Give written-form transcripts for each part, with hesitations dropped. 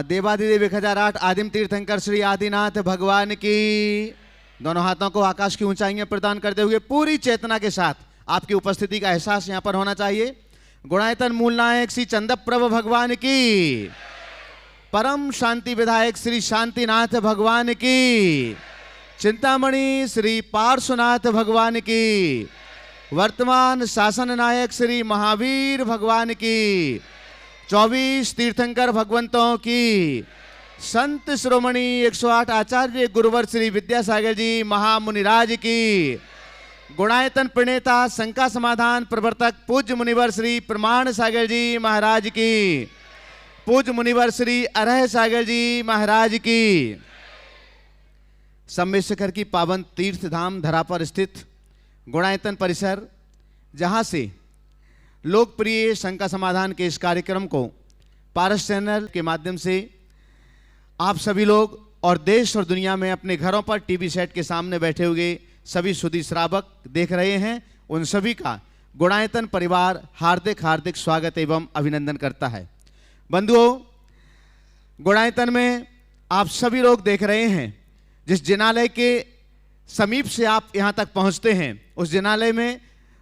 देवादिदेव 1008 आदिम तीर्थंकर श्री आदिनाथ भगवान की। दोनों हाथों को आकाश की ऊंचाइयां प्रदान करते हुए पूरी चेतना के साथ आपकी उपस्थिति का एहसास यहां पर होना चाहिए। गुणायतन मूल नायक श्री चंद्रप्रभ भगवान की, परम शांति विधायक श्री शांतिनाथ भगवान की, चिंतामणि श्री पार्श्वनाथ भगवान की, वर्तमान शासन नायक श्री महावीर भगवान की, 24 तीर्थंकर भगवंतों की, संत श्रोमणी 108 आचार्य गुरुवर श्री विद्यासागर जी महामुनिराज की, गुणायतन प्रणेता शंका समाधान प्रवर्तक पूज्य मुनिवर श्री प्रमाण सागर जी महाराज की, पूज्य मुनिवर श्री अरह सागर जी महाराज की, सम्मेशकर की पावन तीर्थ धाम धरा पर स्थित गुणायतन परिसर, जहां से लोकप्रिय शंका समाधान के इस कार्यक्रम को पारस चैनल के माध्यम से आप सभी लोग और देश और दुनिया में अपने घरों पर टीवी सेट के सामने बैठे हुए सभी सुधी श्रावक देख रहे हैं, उन सभी का गुणायतन परिवार हार्दिक हार्दिक स्वागत एवं अभिनंदन करता है। बंधुओं, गुणायतन में आप सभी लोग देख रहे हैं, जिस जिनालय के समीप से आप यहाँ तक पहुँचते हैं, उस जिनालय में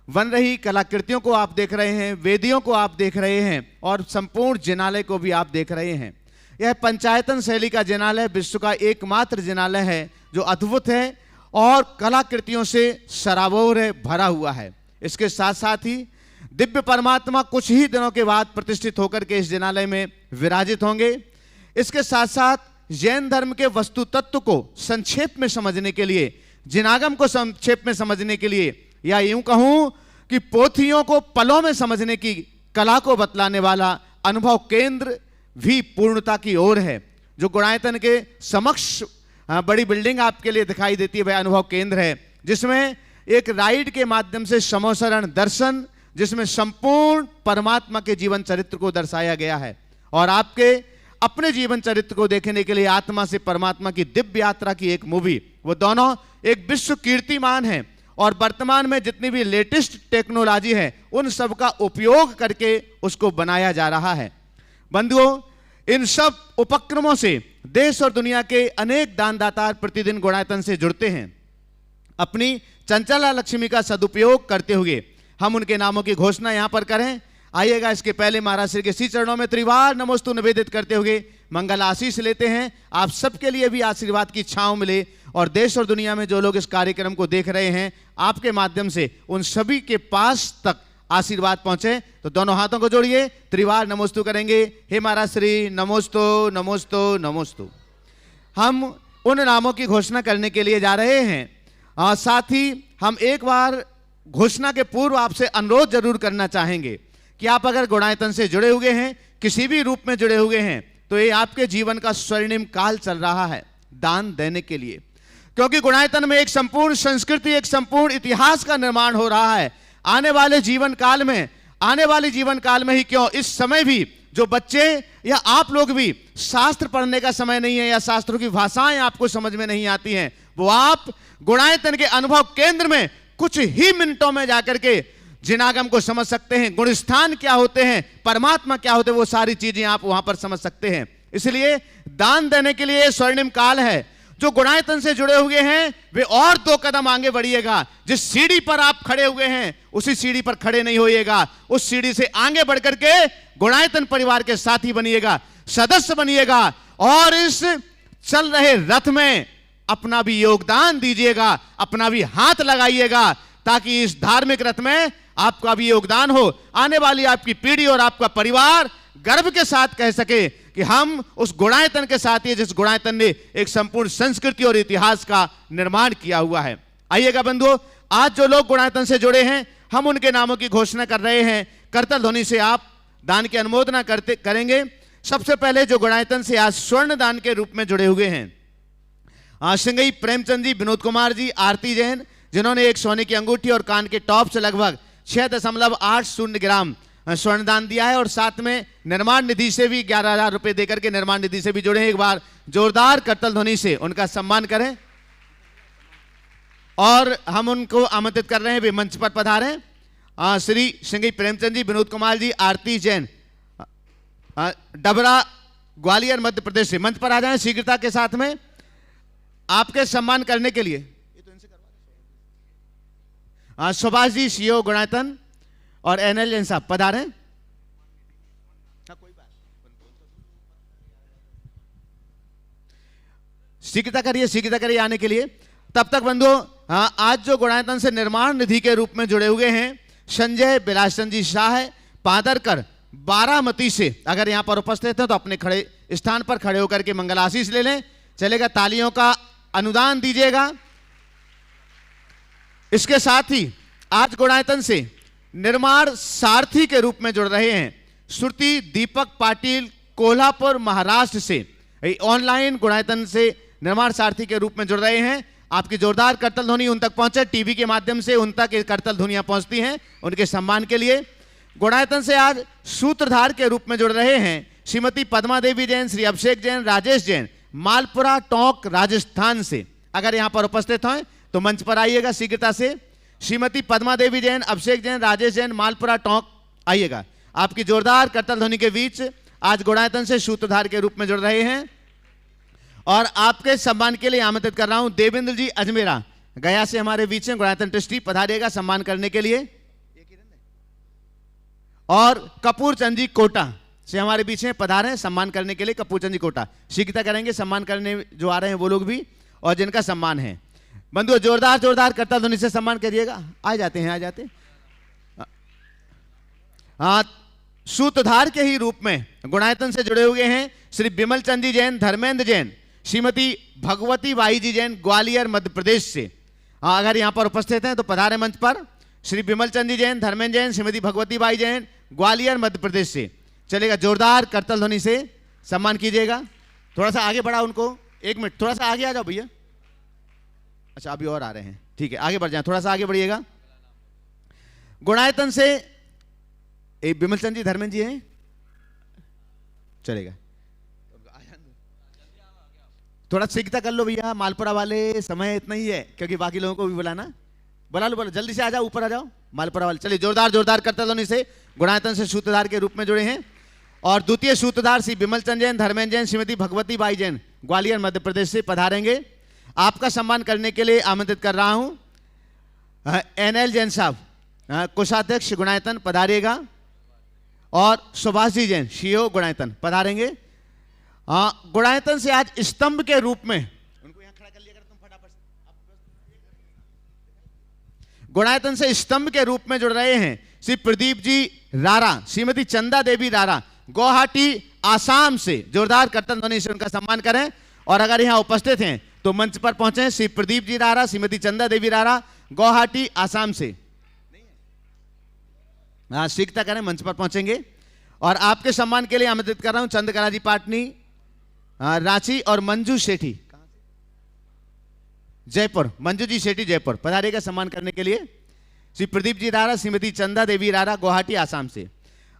बन रही कलाकृतियों को आप देख रहे हैं, वेदियों को आप देख रहे हैं और संपूर्ण जिनालय को भी आप देख रहे हैं। यह पंचायतन शैली का जिनालय विश्व का एकमात्र जिनालय है जो अद्भुत है और कलाकृतियों से सराबोर भरा हुआ है। इसके साथ साथ ही दिव्य परमात्मा कुछ ही दिनों के बाद प्रतिष्ठित होकर के इस जिनालय में विराजित होंगे। इसके साथ साथ जैन धर्म के वस्तु तत्व को संक्षेप में समझने के लिए, जिनागम को संक्षेप में समझने के लिए, या यूं कहूं कि पोथियों को पलों में समझने की कला को बतलाने वाला अनुभव केंद्र भी पूर्णता की ओर है। जो गुणायतन के समक्ष बड़ी बिल्डिंग आपके लिए दिखाई देती है, वह अनुभव केंद्र है, जिसमें एक राइड के माध्यम से समोसरण दर्शन, जिसमें संपूर्ण परमात्मा के जीवन चरित्र को दर्शाया गया है। और आपके अपने जीवन चरित्र को देखने के लिए आत्मा से परमात्मा की दिव्य यात्रा की एक मूवी, वो दोनों एक विश्व कीर्तिमान है और वर्तमान में जितनी भी लेटेस्ट टेक्नोलॉजी है उन सब का उपयोग करके उसको बनाया जा रहा है। बंधुओं, इन सब उपक्रमों से देश और दुनिया के अनेक दानदाता प्रतिदिन गुणायतन से जुड़ते हैं। अपनी चंचला लक्ष्मी का सदुपयोग करते हुए हम उनके नामों की घोषणा यहां पर करें। आइएगा, इसके पहले महाराज श्री के श्री चरणों में त्रिवार नमोस्तु निवेदित करते हुए मंगल आशीष लेते हैं। आप सबके लिए भी आशीर्वाद की छांव मिले और देश और दुनिया में जो लोग इस कार्यक्रम को देख रहे हैं, आपके माध्यम से उन सभी के पास तक आशीर्वाद पहुंचे। तो दोनों हाथों को जोड़िए, त्रिवार नमोस्तु करेंगे। हे महाराज श्री, नमोस्तु नमोस्तु नमोस्तु। हम उन नामों की घोषणा करने के लिए जा रहे हैं। साथ ही हम एक बार घोषणा के पूर्व आपसे अनुरोध जरूर करना चाहेंगे कि आप अगर गुणायतन से जुड़े हुए हैं, किसी भी रूप में जुड़े हुए हैं, तो ये आपके जीवन का स्वर्णिम काल चल रहा है दान देने के लिए, क्योंकि गुणायतन में एक संपूर्ण संस्कृति, एक संपूर्ण इतिहास का निर्माण हो रहा है। आने वाले जीवन काल में ही क्यों, इस समय भी जो बच्चे या आप लोग भी शास्त्र पढ़ने का समय नहीं है या शास्त्रों की भाषाएं आपको समझ में नहीं आती हैं, वो आप गुणायतन के अनुभव केंद्र में कुछ ही मिनटों में जाकर के जिनागम को समझ सकते हैं। गुणस्थान क्या होते हैं, परमात्मा क्या होते हैं, वो सारी चीजें आप वहां पर समझ सकते हैं। इसलिए दान देने के लिए स्वर्णिम काल है। जो गुणायतन से जुड़े हुए हैं वे और 2 कदम आगे बढ़िएगा। जिस सीढ़ी पर आप खड़े हुए हैं उसी सीढ़ी पर खड़े नहीं होइएगा, उस सीढ़ी से आगे बढ़कर के गुणायतन परिवार के साथी बनिएगा, सदस्य बनिएगा और इस चल रहे रथ में अपना भी योगदान दीजिएगा, अपना भी हाथ लगाइएगा, ताकि इस धार्मिक रथ में आपका भी योगदान हो। आने वाली आपकी पीढ़ी और आपका परिवार गर्व के साथ कह सके कि हम उस गुणायतन के साथ ही, जिस गुणायतन ने एक संपूर्ण संस्कृति और इतिहास का निर्माण किया हुआ है। आइएगा बंधुओं, आज जो लोग गुणायतन से जुड़े हैं, हम उनके नामों की घोषणा कर रहे हैं। करतल ध्वनि से आप दान की अनुमोदना करेंगे। सबसे पहले जो गुणायतन से आज स्वर्ण दान के रूप में जुड़े हुए हैं, सिंगई प्रेमचंद जी, विनोद कुमार जी, आरती जैन, जिन्होंने एक सोने की अंगूठी और कान के टॉप से लगभग 6.80 ग्राम स्वर्ण दान दिया है। और साथ में निर्माण निधि से भी 11,000 रुपए देकर के निर्माण निधि से भी जुड़े हैं। एक बार जोरदार करतल ध्वनि से उनका सम्मान करें। और हम उनको आमंत्रित कर रहे हैं वे मंच पर पधारें। श्री सिंघई प्रेमचंद जी, विनोद कुमार जी, आरती जैन, डबरा ग्वालियर मध्य प्रदेश से मंच पर आ जाएं शीघ्रता के साथ में आपके सम्मान करने के लिए। सुभाष जी, सीओ गुणायतन, और एनएल जैन साहब पधारें। शीघ्रता करिए आने के लिए। तब तक बंधुओं, आज जो गुणायतन से निर्माण निधि के रूप में जुड़े हुए हैं संजय बिलासचंद जी शाह पादरकर बारामती से, अगर यहां पर उपस्थित हैं तो अपने खड़े स्थान पर खड़े होकर के मंगल आशीष ले लें। चलेगा, तालियों का अनुदान दीजिएगा। इसके साथ ही आज गुणायतन से निर्माण सारथी के रूप में जुड़ रहे हैं श्रुति दीपक पाटिल कोल्हापुर महाराष्ट्र से, ऑनलाइन गुणायतन से निर्माण सारथी के रूप में जुड़ रहे हैं। आपकी जोरदार करतल ध्वनि उन तक पहुंचे, टीवी के माध्यम से उन तक करतल ध्वनियां पहुंचती हैं, उनके सम्मान के लिए। गुणायतन से आज सूत्रधार के रूप में जुड़ रहे हैं श्रीमती पद्मा देवी जैन, श्री अभिषेक जैन, राजेश जैन, मालपुरा टोंक राजस्थान से। अगर यहां पर उपस्थित हैं तो मंच पर आइएगा शीघ्रता से। श्रीमती पद्मा देवी जैन, अभिषेक जैन, राजेश जैन, मालपुरा टोंक आइएगा। आपकी जोरदार करतल ध्वनि के बीच आज गुणायतन से सूत्रधार के रूप में जुड़ रहे हैं। और आपके सम्मान के लिए आमंत्रित कर रहा हूं देवेंद्र जी अजमेरा, गया से हमारे बीच में गुणायतन ट्रस्टी, पधारिएगा सम्मान करने के लिए। और कपूर चंद जी कोटा से हमारे बीच में पधारे सम्मान करने के लिए। कपूर चंद जी कोटा शीघ्रता करेंगे सम्मान करने जो आ रहे हैं वो लोग भी, और जिनका सम्मान है। बंधुओं, जोरदार करतल ध्वनि से सम्मान करिएगा। आ जाते। सूत्रधार के ही रूप में गुणायतन से जुड़े हुए हैं श्री विमल चंद जी जैन, धर्मेंद्र जैन, श्रीमती भगवती बाई जी जैन, ग्वालियर मध्य प्रदेश से। अगर यहां पर उपस्थित हैं तो पधारे मंच पर। श्री विमल चंद जी जैन, धर्मेंद्र जैन, श्रीमती भगवती बाई जैन, ग्वालियर मध्य प्रदेश से। चलेगा, जोरदार करतल ध्वनि से सम्मान कीजिएगा। थोड़ा सा आगे बढ़ा उनको, 1 मिनट, थोड़ा सा आगे आ जाओ भैया। अच्छा, अभी और आ रहे हैं, ठीक है, आगे बढ़ जाए, थोड़ा सा आगे बढ़िएगा। गुणायतन से एक विमल चंद जी, धर्मेंद्र जी हैं, चलेगा, थोड़ा शीघ्रता कर लो भैया। मालपुरा वाले, समय इतना ही है क्योंकि बाकी लोगों को भी बुलाना। बुला लो, जल्दी से आ जाओ, ऊपर आ जाओ मालपुरा वाले। चलिए, जोरदार करतल ध्वनि से गुणायतन से सूत्रधार के रूप में जुड़े हैं। और द्वितीय सूत्रधार श्री विमल चंद जैन, धर्मेंद्र जैन, श्रीमती भगवती बाई जैन, ग्वालियर मध्य प्रदेश से पधारेंगे। आपका सम्मान करने के लिए आमंत्रित कर रहा हूं एनएल जैन साहब, कोषाध्यक्ष गुणायतन, पधारिएगा। और सुभाष जी जैन, सीओ गुणायतन, पधारेंगे। गुणायतन से आज स्तंभ के रूप में, उनको यहां खड़ा कर लिया तुम फटाफट से। गुणायतन से स्तंभ के रूप में जुड़ रहे हैं श्री प्रदीप जी रारा, श्रीमती चंदा देवी रारा, गुवाहाटी आसाम से। जोरदार करतल ध्वनि से उनका सम्मान करें। और अगर यहां उपस्थित हैं तो मंच पर पहुंचे श्री प्रदीप जी रारा, श्रीमती चंदा देवी रारा, गुवाहाटी आसाम से। शीघ्रता करें, मंच पर पहुंचेंगे। और आपके सम्मान के लिए आमंत्रित कर रहा हूं चंद्रकला जी पाटनी, रांची, और मंजू सेठी जयपुर, मंजू जी सेठी जयपुर, पधारिएगा सम्मान करने के लिए। श्री प्रदीप जी रारा, श्रीमती चंदा देवी रारा, गुवाहाटी आसाम से।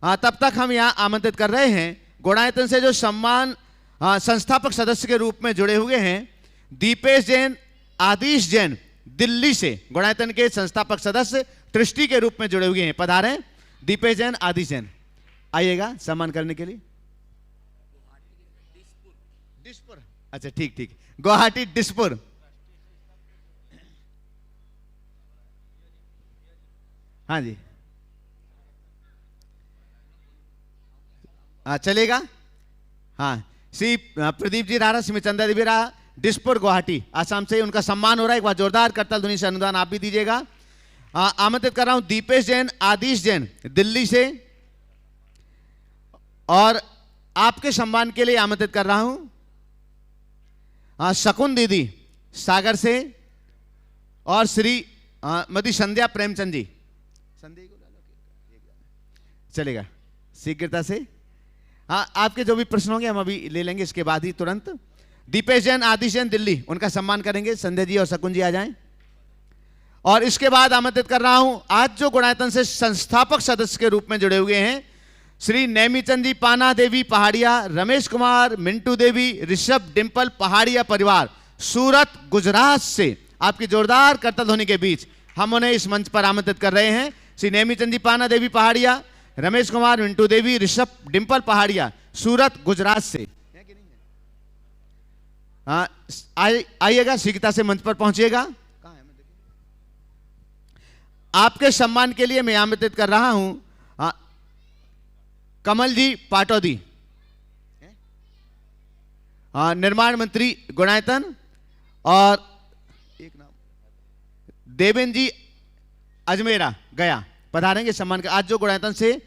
तब तक हम यहां आमंत्रित कर रहे हैं गुणायतन से जो सम्मान संस्थापक सदस्य के रूप में जुड़े हुए हैं दीपेश जैन, आदिश जैन, दिल्ली से गुणायतन के संस्थापक सदस्य ट्रस्टी के रूप में जुड़े हुए हैं। पधारें दीपेश जैन, आदिश जैन, आइएगा सम्मान करने के लिए। डिस्पुर, अच्छा ठीक, गुवाहाटी डिस्पुर। हाँ जी, चलेगा। हाँ, श्री प्रदीप जी रारा, श्रीमती चंदा देवी रारा, डिस्पुर, गुवाहाटी आसाम से, उनका सम्मान हो रहा है। एक बार जोरदार करतल ध्वनि से अनुदान आप भी दीजिएगा। आमंत्रित कर रहा हूं दीपेश जैन, आदिश जैन, दिल्ली से। और आपके सम्मान के लिए आमंत्रित कर रहा हूं शकुन दीदी, सागर से, और श्री मदी संध्या प्रेमचंद जी। चलेगा, शीघ्रता से। हाँ, आपके जो भी प्रश्न होंगे हम अभी ले लेंगे इसके बाद ही तुरंत। दीपेश जैन, आदिश जैन, दिल्ली, उनका सम्मान करेंगे। संध्या जी और शकुन जी आ जाएं। और इसके बाद आमंत्रित कर रहा हूं आज जो गुणायतन से संस्थापक सदस्य के रूप में जुड़े हुए हैं श्री नेमीचंद जी पाना देवी पहाड़िया, रमेश कुमार, मिंटू देवी, ऋषभ डिंपल पहाड़िया परिवार, सूरत गुजरात से। आपकी जोरदार करतल ध्वनि के बीच हम उन्हें इस मंच पर आमंत्रित कर रहे हैं। श्री नेमीचंद जी पाना देवी पहाड़िया, रमेश कुमार मिंटू देवी, ऋषभ डिंपल पहाड़िया, सूरत गुजरात से। आइएगा, शीघ्रता से मंच पर पहुंचिएगा। आपके सम्मान के लिए मैं आमंत्रित कर रहा हूं कमल जी पाटौदी, निर्माण मंत्री गुणायतन, और एक नाम देवेंद्र जी अजमेरा गया पधारेंगे सम्मान के। आज जो गुणायतन से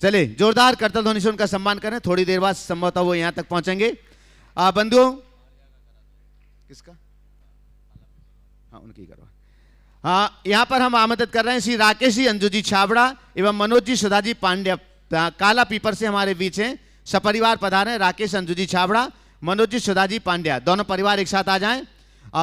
चले, जोरदार करतल ध्वनि से उनका सम्मान करें। थोड़ी देर बाद संभवतः वो यहां तक पहुंचेंगे। बंधुओं, किसका? हाँ, उनकी करवा। हाँ, यहां पर हम आमंत्रित कर रहे हैं श्री राकेश जी अंजू जी छाबड़ा एवं मनोज जी सुधा जी पांड्या, काला पीपर से हमारे बीच हैं। सपरिवार पधारे। राकेश अंजू जी छाबड़ा, मनोज जी सुधा जी पांड्या, दोनों परिवार एक साथ आ जाएं।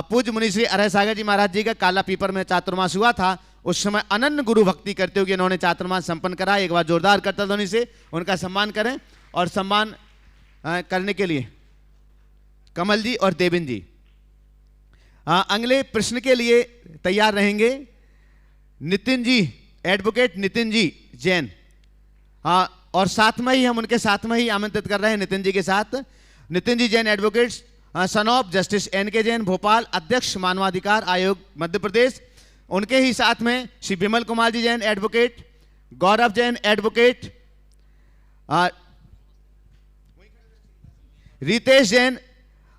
पूज्य मुनि श्री अरय सागर जी महाराज जी का काला पीपर में चातुर्मास हुआ था, उस समय अनन्य गुरु भक्ति करते हुए इन्होंने चातुर्मास संपन्न करा। एक बार जोरदार करतल ध्वनि से उनका सम्मान करें। और सम्मान करने के लिए कमल जी और देवेंद्र जी अगले प्रश्न के लिए तैयार रहेंगे। नितिन जी, एडवोकेट नितिन जी जैन, और साथ में ही हम उनके साथ में ही आमंत्रित कर रहे हैं नितिन जी के साथ। Nitin ji Jain advocate, son of justice N K. Jain, Bhopal, अध्यक्ष मानवाधिकार आयोग मध्य प्रदेश। उनके ही साथ में Shri Vimal Kumar ji Jain advocate, Gaurav Jain advocate, Ritesh Jain,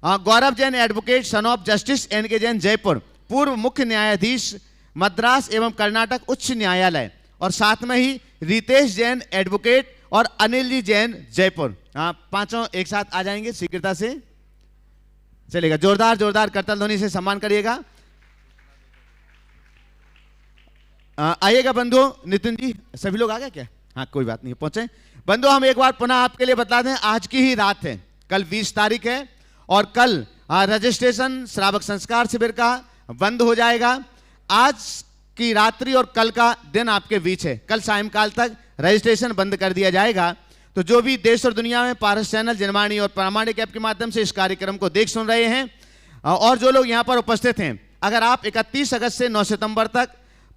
Gaurav Jain advocate, son of justice N K. Jain Jaipur, पूर्व मुख्य न्यायाधीश मद्रास एवं कर्नाटक उच्च न्यायालय। और साथ में ही रितेश जैन एडवोकेट और अनिल जी जैन जयपुर। पांचों एक साथ आ जाएंगे, शीघ्रता से चलेगा। जोरदार जोरदार करतल ध्वनि से सम्मान करिएगा। आइएगा बंधुओं। नितिन जी, सभी लोग आ गए क्या? हाँ, कोई बात नहीं, पहुंचे। बंधुओं, हम एक बार पुनः आपके लिए बता दें, आज की ही रात है, कल 20 तारीख है, और कल रजिस्ट्रेशन श्रावक संस्कार शिविर का बंद हो जाएगा। आज की रात्रि और कल का दिन आपके बीच है। कल सायंकाल तक रजिस्ट्रेशन बंद कर दिया जाएगा। तो जो भी देश और दुनिया में पारस चैनल, जनवाणी और प्रामाणिक ऐप के माध्यम से इस कार्यक्रम को देख सुन रहे हैं, और जो लोग यहाँ पर उपस्थित हैं, अगर आप 31 अगस्त से 9 सितंबर तक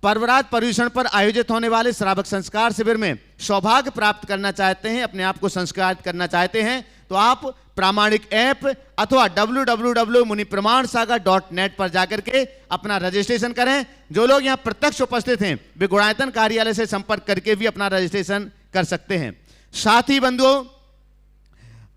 पर्वराज पर्यूषण पर आयोजित होने वाले श्रावक संस्कार शिविर में सौभाग्य प्राप्त करना चाहते हैं, अपने आप को संस्कारित करना चाहते हैं, तो आप प्रामाणिक ऐप अथवा www.munipramansagar.net पर जाकर के अपना रजिस्ट्रेशन करें। जो लोग यहाँ प्रत्यक्ष उपस्थित हैं, वे गुणायतन कार्यालय से संपर्क करके भी अपना रजिस्ट्रेशन कर सकते हैं। साथ ही बंधुओं,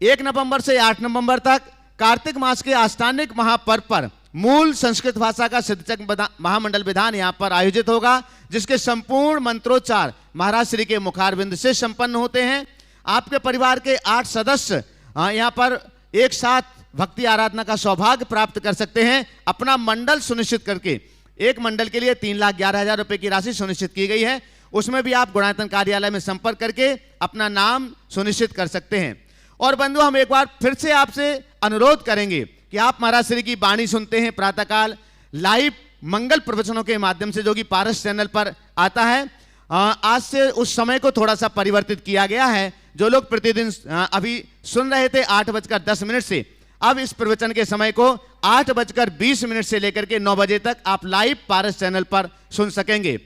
1 नवंबर से 8 नवंबर तक कार्तिक मास के आस्थानिक महापर्व पर मूल संस्कृत भाषा का सिद्धचक महामंडल विधान यहाँ पर आयोजित होगा, जिसके संपूर्ण मंत्रोच्चार महाराज श्री के मुखारविंद से संपन्न होते हैं। आपके परिवार के 8 सदस्य यहाँ पर एक साथ भक्ति आराधना का सौभाग्य प्राप्त कर सकते हैं, अपना मंडल सुनिश्चित करके। एक मंडल के लिए 3,11,000 रुपए की राशि सुनिश्चित की गई है। उसमें भी आप गुणायतन कार्यालय में संपर्क करके अपना नाम सुनिश्चित कर सकते हैं। और बंधु, हम एक बार फिर से आपसे अनुरोध करेंगे कि आप महाराज श्री की वाणी सुनते हैं प्रातःकाल लाइव मंगल प्रवचनों के माध्यम से, जो कि पारस चैनल पर आता है। आज से उस समय को थोड़ा सा परिवर्तित किया गया है। जो लोग प्रतिदिन अभी सुन रहे थे 8:10 से, अब इस प्रवचन के समय को 8:20 से लेकर के 9 बजे तक आप लाइव पारस चैनल पर सुन सकेंगे।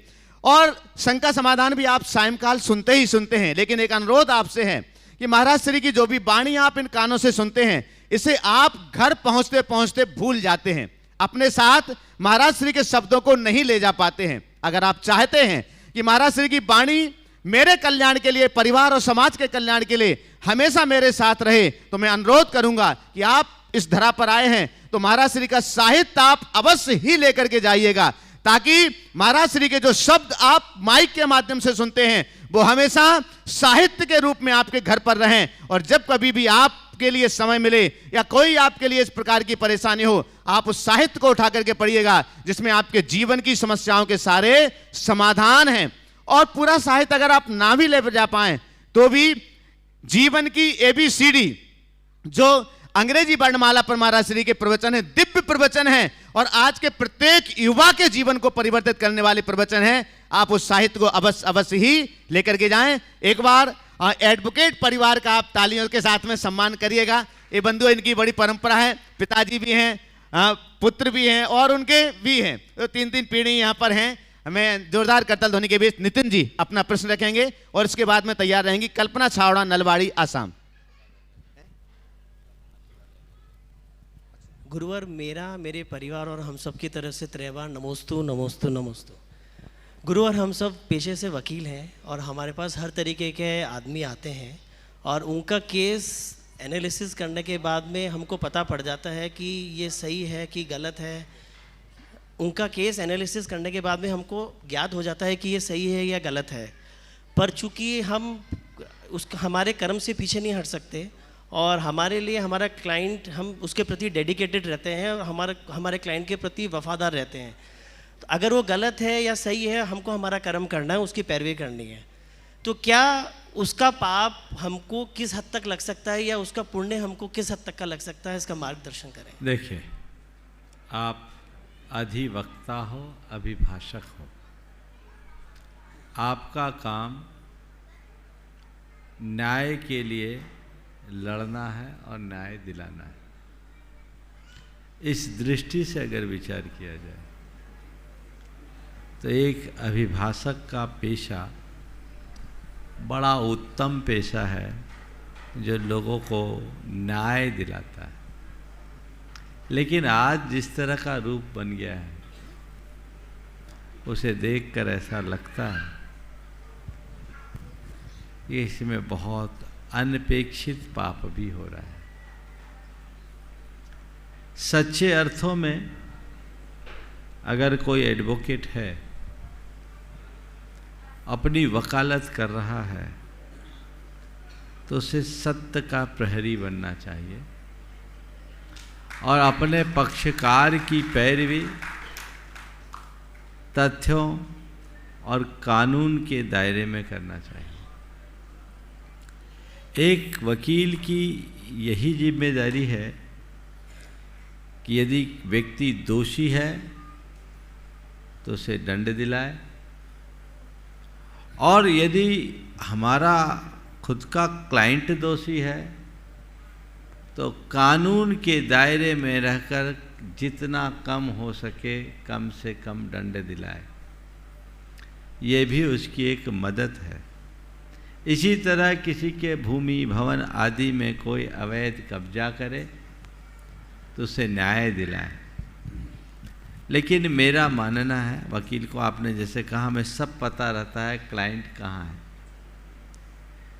और शंका समाधान भी आप सायंकाल सुनते ही सुनते हैं, लेकिन एक अनुरोध आपसे है कि महाराज श्री की जो भी वाणी आप इन कानों से सुनते हैं, इसे आप घर पहुंचते पहुंचते भूल जाते हैं, अपने साथ महाराज श्री के शब्दों को नहीं ले जा पाते हैं। अगर आप चाहते हैं कि महाराज श्री की वाणी मेरे कल्याण के लिए, परिवार और समाज के कल्याण के लिए हमेशा मेरे साथ रहे, तो मैं अनुरोध करूंगा कि आप इस धरा पर आए हैं तो महाराज श्री का साहित्य आप अवश्य ही लेकर के जाइएगा, ताकि महाराज श्री के जो शब्द आप माइक के माध्यम से सुनते हैं वो हमेशा साहित्य के रूप में आपके घर पर रहें। और जब कभी भी आपके लिए समय मिले या कोई आपके लिए इस प्रकार की परेशानी हो, आप उस साहित्य को उठा करके पढ़िएगा, जिसमें आपके जीवन की समस्याओं के सारे समाधान हैं। और पूरा साहित्य अगर आप ना भी ले जा पाए तो भी जीवन की ABCD, जो अंग्रेजी वर्णमाला पर महाराज श्री के प्रवचन है, दिव्य प्रवचन है, और आज के प्रत्येक युवा के जीवन को परिवर्तित करने वाले प्रवचन है। आप उस साहित्य को अवश्य ही लेकर के जाएं। एक बार एडवोकेट परिवार का आप तालियों के साथ में सम्मान करिएगा। ये बंधु इनकी बड़ी परंपरा है, पिताजी भी हैं, पुत्र भी हैं और उनके भी हैं, तो 3 पीढ़ी यहाँ पर हैं। हमें जोरदार करताल ध्वनि के बीच नितिन जी अपना प्रश्न रखेंगे और इसके बाद में तैयार रहेंगी कल्पना छावड़ा, नलवाड़ी, आसाम। गुरुवर, मेरे परिवार और हम सब की तरफ से त्रैवार नमोस्तु नमोस्तु नमोस्तु। गुरुवर, हम सब पेशे से वकील हैं और हमारे पास हर तरीके के आदमी आते हैं और उनका केस एनालिसिस करने के बाद में हमको पता पड़ जाता है कि ये सही है कि गलत है। उनका केस एनालिसिस करने के बाद में हमको ज्ञात हो जाता है कि ये सही है या गलत है, पर चूँकि हम हमारे कर्म से पीछे नहीं हट सकते और हमारे लिए हमारा क्लाइंट, हम उसके प्रति डेडिकेटेड रहते हैं और हमारे क्लाइंट के प्रति वफादार रहते हैं। तो अगर वो गलत है या सही है, हमको हमारा कर्म करना है, उसकी पैरवी करनी है। तो क्या उसका पाप हमको किस हद तक लग सकता है या उसका पुण्य हमको किस हद तक का लग सकता है, इसका मार्गदर्शन करें। देखिए, आप अधिवक्ता हो, अभिभाषक हो, आपका काम न्याय के लिए लड़ना है और न्याय दिलाना है। इस दृष्टि से अगर विचार किया जाए तो एक अभिभाषक का पेशा बड़ा उत्तम पेशा है जो लोगों को न्याय दिलाता है। लेकिन आज जिस तरह का रूप बन गया है, उसे देखकर ऐसा लगता है कि इसमें बहुत अनपेक्षित पाप भी हो रहा है। सच्चे अर्थों में अगर कोई एडवोकेट है, अपनी वकालत कर रहा है, तो उसे सत्य का प्रहरी बनना चाहिए और अपने पक्षकार की पैरवी तथ्यों और कानून के दायरे में करना चाहिए। एक वकील की यही जिम्मेदारी है कि यदि व्यक्ति दोषी है तो उसे दंड दिलाए, और यदि हमारा खुद का क्लाइंट दोषी है तो कानून के दायरे में रहकर जितना कम हो सके कम से कम दंड दिलाए। ये भी उसकी एक मदद है। इसी तरह किसी के भूमि भवन आदि में कोई अवैध कब्जा करे तो उसे न्याय दिलाए। लेकिन मेरा मानना है, वकील को आपने जैसे कहा हमें सब पता रहता है क्लाइंट कहाँ है,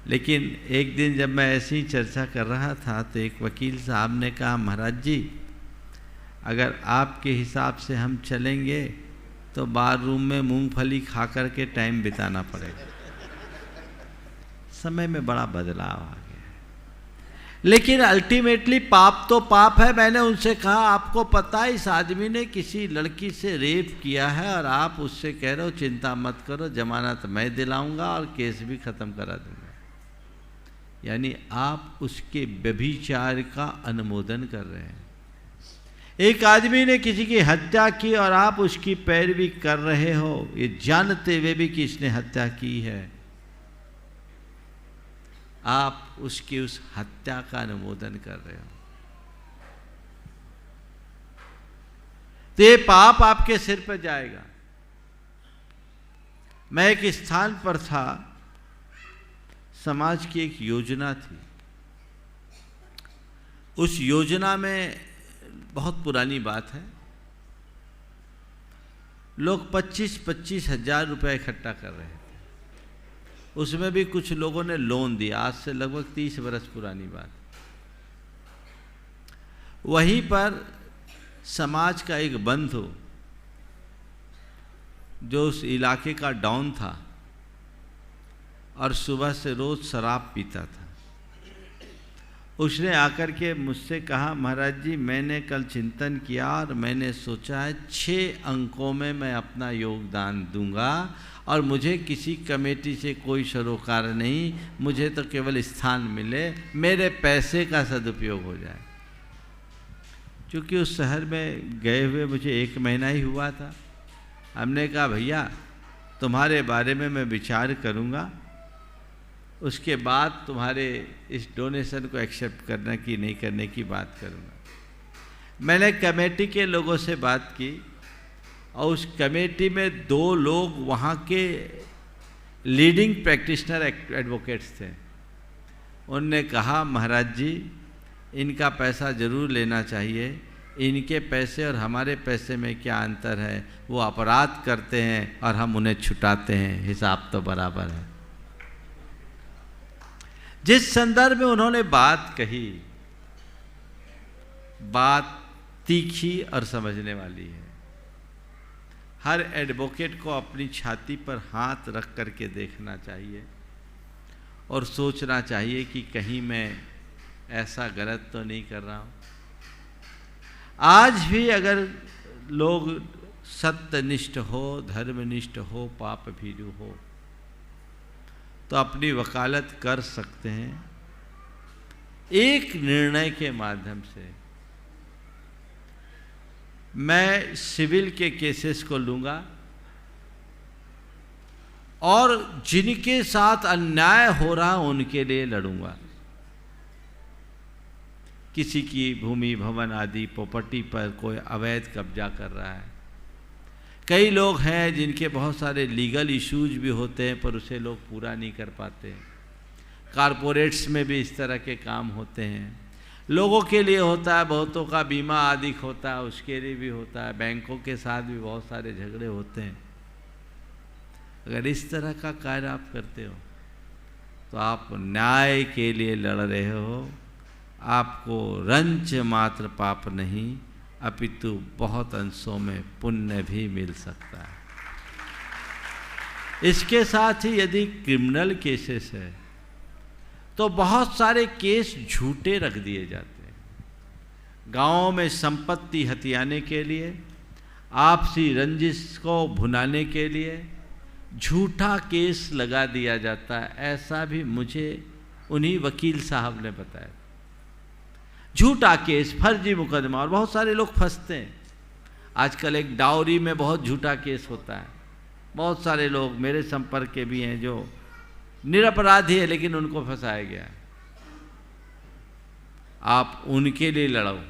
लेकिन एक दिन जब मैं ऐसी चर्चा कर रहा था तो एक वकील साहब ने कहा, महाराज जी अगर आपके हिसाब से हम चलेंगे तो बार रूम में मूंगफली खा कर के टाइम बिताना पड़ेगा। समय में बड़ा बदलाव आ गया है, लेकिन अल्टीमेटली पाप तो पाप है। मैंने उनसे कहा, आपको पता है इस आदमी ने किसी लड़की से रेप किया है और आप उससे कह रहे हो चिंता मत करो, जमानत मैं दिलाऊंगा और केस भी खत्म करा दूंगा। यानी आप उसके व्यभिचार का अनुमोदन कर रहे हैं। एक आदमी ने किसी की हत्या की और आप उसकी पैरवी कर रहे हो, ये जानते हुए भी कि इसने हत्या की है, आप उसकी उस हत्या का अनुमोदन कर रहे हो। तो ये पाप आपके सिर पर जाएगा। मैं एक स्थान पर था, समाज की एक योजना थी। उस योजना में बहुत पुरानी बात है, लोग 25-25 हजार रुपए इकट्ठा कर रहे थे। उसमें भी कुछ लोगों ने लोन दिया, आज से लगभग 30 वर्ष पुरानी बात। वहीं पर समाज का एक बंधु जो उस इलाके का डॉन था और सुबह से रोज शराब पीता था, उसने आकर के मुझसे कहा, महाराज जी मैंने कल चिंतन किया और मैंने सोचा है 6 अंकों में मैं अपना योगदान दूंगा और मुझे किसी कमेटी से कोई सरोकार नहीं, मुझे तो केवल स्थान मिले, मेरे पैसे का सदुपयोग हो जाए। क्योंकि उस शहर में गए हुए मुझे 1 महीना ही हुआ था। हमने कहा, भैया तुम्हारे बारे में मैं विचार करूंगा उसके बाद तुम्हारे इस डोनेशन को एक्सेप्ट करना कि नहीं करने की बात करूँगा। मैंने कमेटी के लोगों से बात की और उस कमेटी में 2 लोग वहाँ के लीडिंग प्रैक्टिशनर एडवोकेट्स थे। उनने कहा महाराज जी इनका पैसा ज़रूर लेना चाहिए, इनके पैसे और हमारे पैसे में क्या अंतर है, वो अपराध करते हैं और हम उन्हें छुटाते हैं, हिसाब तो बराबर है। जिस संदर्भ में उन्होंने बात कही, बात तीखी और समझने वाली है। हर एडवोकेट को अपनी छाती पर हाथ रख करके देखना चाहिए और सोचना चाहिए कि कहीं मैं ऐसा गलत तो नहीं कर रहा हूँ। आज भी अगर लोग सत्यनिष्ठ हो, धर्मनिष्ठ हो, पाप भीरू हो तो अपनी वकालत कर सकते हैं एक निर्णय के माध्यम से। मैं सिविल के केसेस को लूँगा और जिनके साथ अन्याय हो रहा उनके लिए लड़ूंगा। किसी की भूमि भवन आदि प्रॉपर्टी पर कोई अवैध कब्जा कर रहा है, कई लोग हैं जिनके बहुत सारे लीगल इश्यूज भी होते हैं पर उसे लोग पूरा नहीं कर पाते। कारपोरेट्स में भी इस तरह के काम होते हैं, लोगों के लिए होता है, बहुतों का बीमा आदि होता है उसके लिए भी होता है, बैंकों के साथ भी बहुत सारे झगड़े होते हैं। अगर इस तरह का कार्य आप करते हो तो आप न्याय के लिए लड़ रहे हो, आपको रंच मात्र पाप नहीं अपितु बहुत अंशों में पुण्य भी मिल सकता है। इसके साथ ही यदि क्रिमिनल केसेस है तो बहुत सारे केस झूठे रख दिए जाते हैं। गांवों में संपत्ति हथियाने के लिए, आपसी रंजिश को भुनाने के लिए झूठा केस लगा दिया जाता है। ऐसा भी मुझे उन्हीं वकील साहब ने बताया। झूठा केस, फर्जी मुकदमा, और बहुत सारे लोग फंसते हैं। आजकल एक डाउरी में बहुत झूठा केस होता है। बहुत सारे लोग मेरे संपर्क के भी हैं जो निरपराधी है लेकिन उनको फंसाया गया है। आप उनके लिए लड़ो,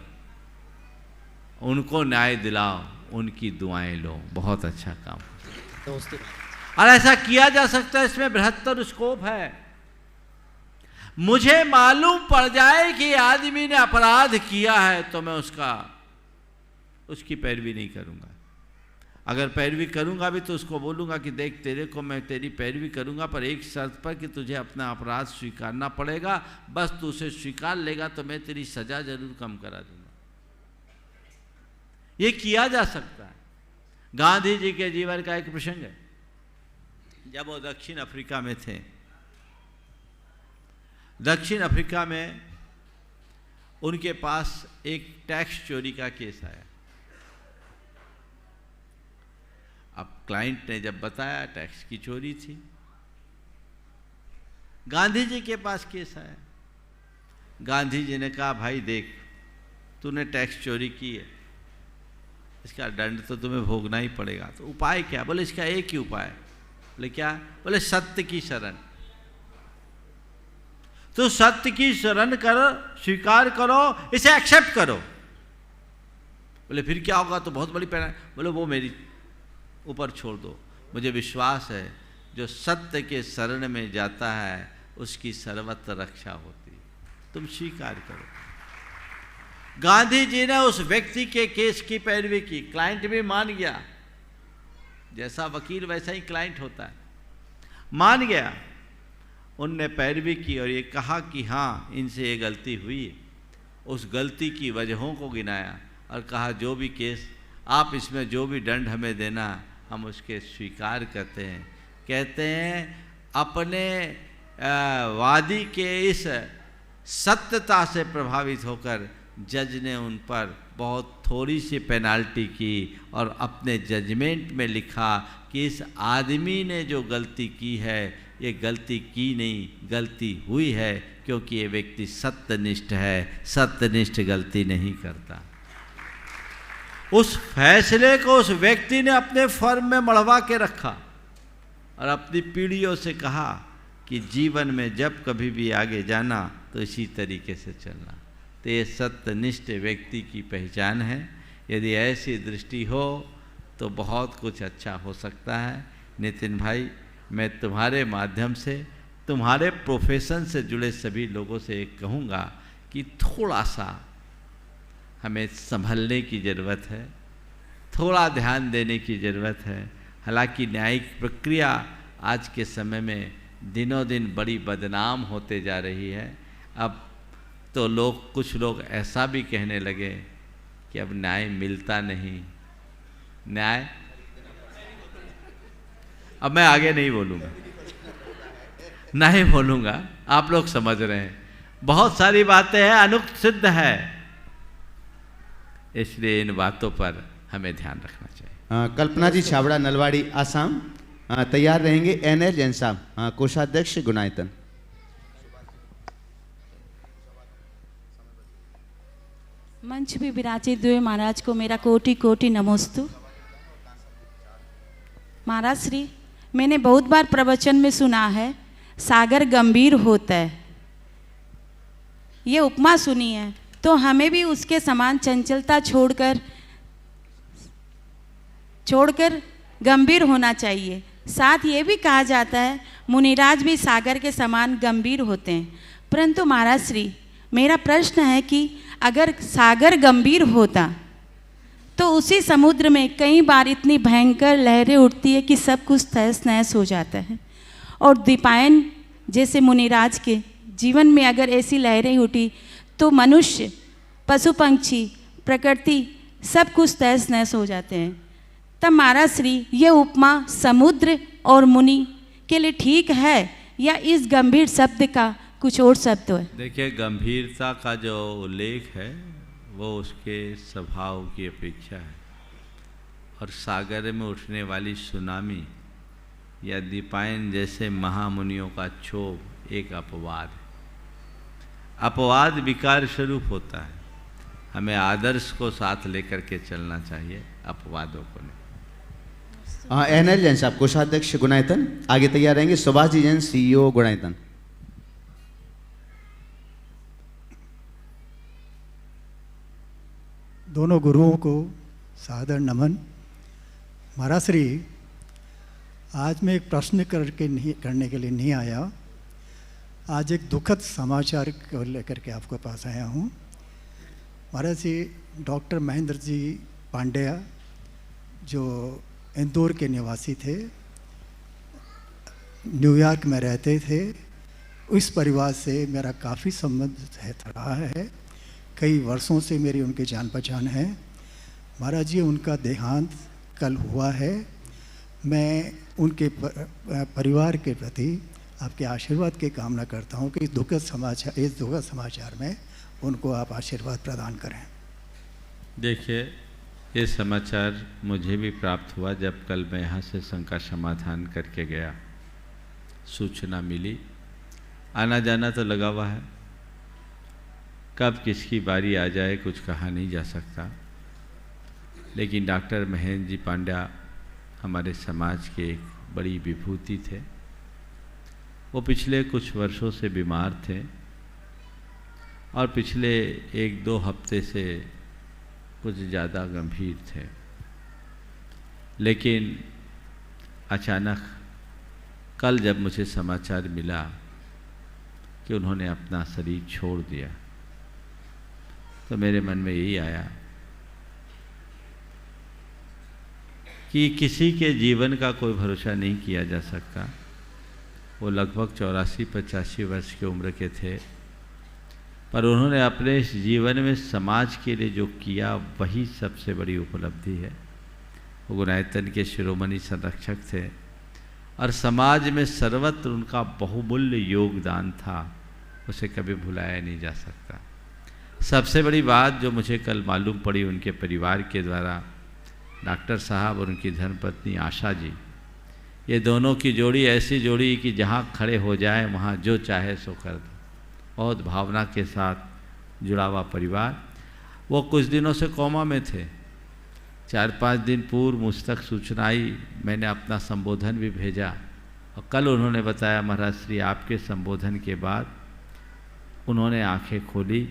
उनको न्याय दिलाओ, उनकी दुआएं लो, बहुत अच्छा काम। और ऐसा किया जा सकता है, इसमें बृहत्तर स्कोप है। मुझे मालूम पड़ जाए कि आदमी ने अपराध किया है तो मैं उसकी पैरवी नहीं करूंगा। अगर पैरवी करूंगा भी तो उसको बोलूंगा कि देख तेरे को मैं तेरी पैरवी करूंगा पर एक शर्त पर कि तुझे अपना अपराध स्वीकारना पड़ेगा। बस तू उसे स्वीकार लेगा तो मैं तेरी सजा जरूर कम करा दूंगा। ये किया जा सकता है। गांधी जी के जीवन का एक प्रसंग है। जब वो दक्षिण अफ्रीका में थे, दक्षिण अफ्रीका में उनके पास एक टैक्स चोरी का केस आया। अब क्लाइंट ने जब बताया टैक्स की चोरी थी, गांधी जी के पास केस आया। गांधी जी ने कहा भाई देख तूने टैक्स चोरी की है, इसका दंड तो तुम्हें भोगना ही पड़ेगा। तो उपाय क्या? बोले इसका एक ही उपाय। बोले क्या? बोले सत्य की शरण। तो सत्य की शरण करो, स्वीकार करो, इसे एक्सेप्ट करो। बोले फिर क्या होगा? तो बहुत बड़ी पैरा। बोले वो मेरी ऊपर छोड़ दो, मुझे विश्वास है जो सत्य के शरण में जाता है उसकी सर्वत्र रक्षा होती, तुम स्वीकार करो। गांधी जी ने उस व्यक्ति के केस की पैरवी की, क्लाइंट भी मान गया। जैसा वकील वैसा ही क्लाइंट होता है, मान गया। उनने पैरवी की और ये कहा कि हाँ इनसे ये गलती हुई। उस गलती की वजहों को गिनाया और कहा जो भी केस आप इसमें जो भी दंड हमें देना हम उसके स्वीकार करते हैं। कहते हैं अपने वादी के इस सत्यता से प्रभावित होकर जज ने उन पर बहुत थोड़ी सी पेनाल्टी की और अपने जजमेंट में लिखा कि इस आदमी ने जो गलती की है ये गलती की नहीं, गलती हुई है क्योंकि ये व्यक्ति सत्यनिष्ठ है, सत्यनिष्ठ गलती नहीं करता। उस फैसले को उस व्यक्ति ने अपने फर्म में मढ़वा के रखा और अपनी पीढ़ियों से कहा कि जीवन में जब कभी भी आगे जाना तो इसी तरीके से चलना। तो ये सत्यनिष्ठ व्यक्ति की पहचान है। यदि ऐसी दृष्टि हो तो बहुत कुछ अच्छा हो सकता है। नितिन भाई, मैं तुम्हारे माध्यम से तुम्हारे प्रोफेशन से जुड़े सभी लोगों से एक कहूँगा कि थोड़ा सा हमें संभलने की ज़रूरत है, थोड़ा ध्यान देने की ज़रूरत है। हालांकि न्यायिक प्रक्रिया आज के समय में दिनों दिन बड़ी बदनाम होते जा रही है। अब तो कुछ लोग ऐसा भी कहने लगे कि अब न्याय मिलता नहीं, न्याय। अब मैं आगे नहीं बोलूँगा, नहीं बोलूँगा, आप लोग समझ रहे हैं। बहुत सारी बातें हैं, अनुक्त सिद्ध है, इसलिए इन बातों पर हमें ध्यान रखना चाहिए। कल्पना जी छाबड़ा, नलवाड़ी, आसाम, तैयार रहेंगे। NL जैन साहब, कोषाध्यक्ष गुणायतन। मंच भी विराजित हुए महाराज को मेरा कोटि कोटि नमोस्तु। महाराज श्री, मैंने बहुत बार प्रवचन में सुना है सागर गंभीर होता है, ये उपमा सुनी है, तो हमें भी उसके समान चंचलता छोड़कर गंभीर होना चाहिए। साथ ये भी कहा जाता है मुनिराज भी सागर के समान गंभीर होते हैं। परंतु महाराज श्री, मेरा प्रश्न है कि अगर सागर गंभीर होता तो उसी समुद्र में कई बार इतनी भयंकर लहरें उठती है कि सब कुछ तहस नहस हो जाता है। और दीपायन जैसे मुनिराज के जीवन में अगर ऐसी लहरें उठी तो मनुष्य, पशु पंक्षी, प्रकृति सब कुछ तहस नहस हो जाते हैं। तब महाराज श्री, ये उपमा समुद्र और मुनि के लिए ठीक है या इस गंभीर शब्द का कुछ और शब्द है? देखिए, गंभीरता का जो उल्लेख है वो उसके स्वभाव की अपेक्षा है। और सागर में उठने वाली सुनामी या दीपायन जैसे महामुनियों का क्षोभ एक अपवाद है। अपवाद विकार स्वरूप होता है। हमें आदर्श को साथ लेकर के चलना चाहिए, अपवादों को नहीं। NL जैन साहब, कोषाध्यक्ष गुणायतन, आगे तैयार रहेंगे। सुभाष जी जैन, CEO गुणायतन। दोनों गुरुओं को सादर नमन। महाराज श्री, आज मैं एक प्रश्न करने के लिए नहीं आया। आज एक दुखद समाचार को लेकर के आपके पास आया हूँ। महाराज जी, डॉक्टर महेंद्र जी पांड्या जो इंदौर के निवासी थे, न्यूयॉर्क में रहते थे, उस परिवार से मेरा काफ़ी संबंध रहा है। कई वर्षों से मेरी उनकी जान पहचान है। महाराज जी, उनका देहांत कल हुआ है। मैं उनके परिवार के प्रति आपके आशीर्वाद की कामना करता हूं कि इस दुखद समाचार में उनको आप आशीर्वाद प्रदान करें। देखिए, ये समाचार मुझे भी प्राप्त हुआ जब कल मैं यहाँ से शंका समाधान करके गया। सूचना मिली, आना जाना तो लगा हुआ है, कब किसकी बारी आ जाए कुछ कहा नहीं जा सकता। लेकिन डॉक्टर महेंद्र जी पांड्या हमारे समाज के एक बड़ी विभूति थे। वो पिछले कुछ वर्षों से बीमार थे और पिछले 1-2 हफ्ते से कुछ ज़्यादा गंभीर थे। लेकिन अचानक कल जब मुझे समाचार मिला कि उन्होंने अपना शरीर छोड़ दिया, तो मेरे मन में यही आया कि किसी के जीवन का कोई भरोसा नहीं किया जा सकता। वो लगभग 84-85 वर्ष की उम्र के थे, पर उन्होंने अपने इस जीवन में समाज के लिए जो किया वही सबसे बड़ी उपलब्धि है। वो गुणायतन के शिरोमणि संरक्षक थे और समाज में सर्वत्र उनका बहुमूल्य योगदान था, उसे कभी भुलाया नहीं जा सकता। सबसे बड़ी बात जो मुझे कल मालूम पड़ी उनके परिवार के द्वारा, डॉक्टर साहब और उनकी धर्मपत्नी आशा जी, ये दोनों की जोड़ी ऐसी जोड़ी कि जहाँ खड़े हो जाए वहाँ जो चाहे सो कर दो। बहुत भावना के साथ जुड़ा हुआ परिवार। वो कुछ दिनों से कोमा में थे। 4-5 दिन पूर्व मुझ तक सूचना आई, मैंने अपना संबोधन भी भेजा और कल उन्होंने बताया महाराज श्री आपके संबोधन के बाद उन्होंने आंखें खोली,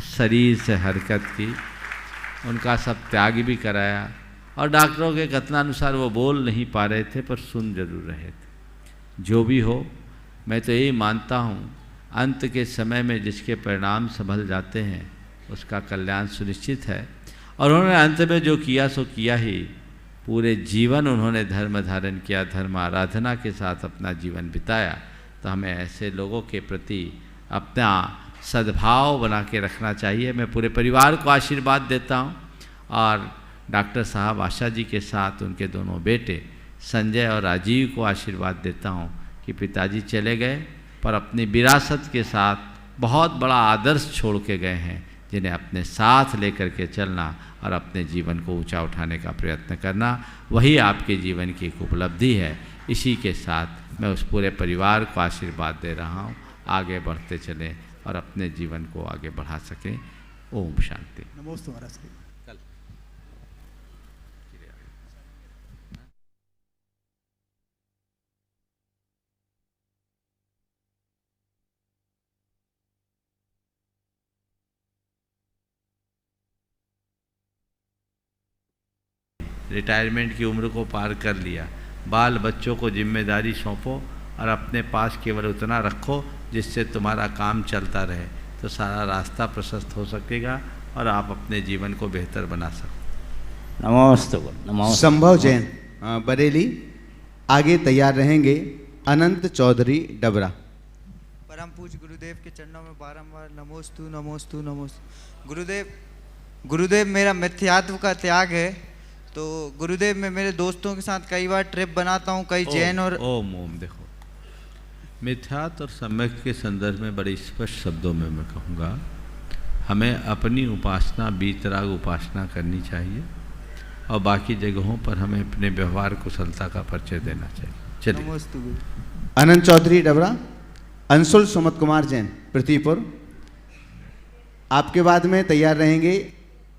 शरीर से हरकत की, उनका सब त्याग भी कराया और डॉक्टरों के कथनानुसार वो बोल नहीं पा रहे थे पर सुन जरूर रहे थे। जो भी हो, मैं तो यही मानता हूँ अंत के समय में जिसके परिणाम संभल जाते हैं उसका कल्याण सुनिश्चित है। और उन्होंने अंत में जो किया सो किया ही, पूरे जीवन उन्होंने धर्म धारण किया, धर्म आराधना के साथ अपना जीवन बिताया। तो हमें ऐसे लोगों के प्रति अपना सद्भाव बना के रखना चाहिए। मैं पूरे परिवार को आशीर्वाद देता हूँ और डॉक्टर साहब आशा जी के साथ उनके दोनों बेटे संजय और राजीव को आशीर्वाद देता हूँ कि पिताजी चले गए पर अपनी विरासत के साथ बहुत बड़ा आदर्श छोड़ के गए हैं, जिन्हें अपने साथ लेकर के चलना और अपने जीवन को ऊंचा उठाने का प्रयत्न करना, वही आपके जीवन की एक उपलब्धि है। इसी के साथ मैं उस पूरे परिवार को आशीर्वाद दे रहा हूँ, आगे बढ़ते चलें और अपने जीवन को आगे बढ़ा सकें। ओम शांति। नमोस्तु महाराज श्री। रिटायरमेंट की उम्र को पार कर लिया, बाल बच्चों को जिम्मेदारी सौंपो और अपने पास केवल उतना रखो जिससे तुम्हारा काम चलता रहे, तो सारा रास्ता प्रशस्त हो सकेगा और आप अपने जीवन को बेहतर बना सकते। नमस्ते। संभव जैन बरेली, आगे तैयार रहेंगे अनंत चौधरी डबरा। परम पूज्य गुरुदेव के चरणों में बारंबार नमोस्तु नमोस्तु नमोस्तु। गुरुदेव मेरा मिथ्यात्व का त्याग है, तो गुरुदेव मैं मेरे दोस्तों के साथ कई बार ट्रिप बनाता हूँ, कई जैन और ओम देखो, मिथ्यात्व और सम्यक के संदर्भ में बड़े स्पष्ट शब्दों में मैं कहूँगा, हमें अपनी उपासना बीतराग उपासना करनी चाहिए और बाकी जगहों पर हमें अपने व्यवहार कुशलता का परिचय देना चाहिए। चलिए। नमोस्तु। अनंत चौधरी डबरा, अंशुल सुमत कुमार जैन पृथ्वीपुर। आपके बाद में तैयार रहेंगे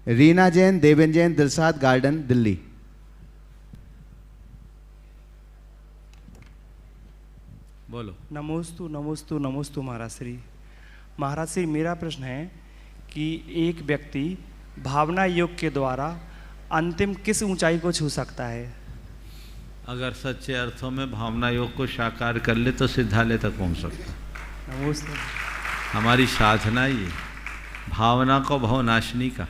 रीना जैन, देवेन जैन, दिलसाद गार्डन दिल्ली। बोलो। नमोस्तु नमोस्तु नमोस्तु महाराज श्री। महाराज श्री, मेरा प्रश्न है कि एक व्यक्ति भावना योग के द्वारा अंतिम किस ऊंचाई को छू सकता है? अगर सच्चे अर्थों में भावना योग को साकार कर ले तो सिद्धालय तक पहुंच सकता है। नमोस्तु। हमारी साधना ये भावना को भवनाशिनी का,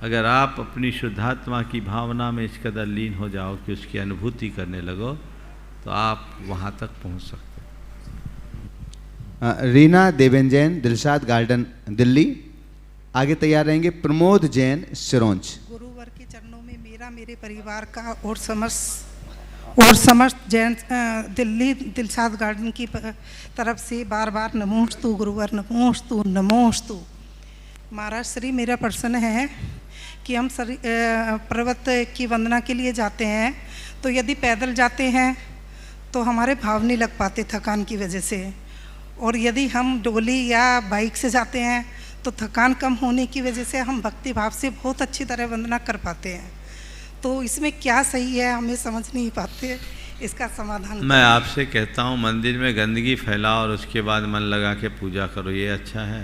अगर आप अपनी शुद्धात्मा की भावना में इस कदर लीन हो जाओ कि उसकी अनुभूति करने लगो तो आप वहाँ तक पहुँच सकते हैं। रीना देवेन जैन, दिलशाद गार्डन दिल्ली। आगे तैयार रहेंगे प्रमोद जैन सिरोंज। गुरुवर के चरणों में मेरा, मेरे परिवार का और समस्त जैन दिल्ली दिलशाद गार्डन की तरफ से बार बार नमोस्तु गुरुवर, नमोस्तु नमोस्तु। महाराज श्री, मेरा प्रश्न है कि हम पर्वत की वंदना के लिए जाते हैं, तो यदि पैदल जाते हैं तो हमारे भाव नहीं लग पाते थकान की वजह से, और यदि हम डोली या बाइक से जाते हैं तो थकान कम होने की वजह से हम भक्ति भाव से बहुत अच्छी तरह वंदना कर पाते हैं। तो इसमें क्या सही है, हमें समझ नहीं पाते, इसका समाधान। मैं आपसे कहता हूँ मंदिर में गंदगी फैलाओ और उसके बाद मन लगा के पूजा करो, ये अच्छा है?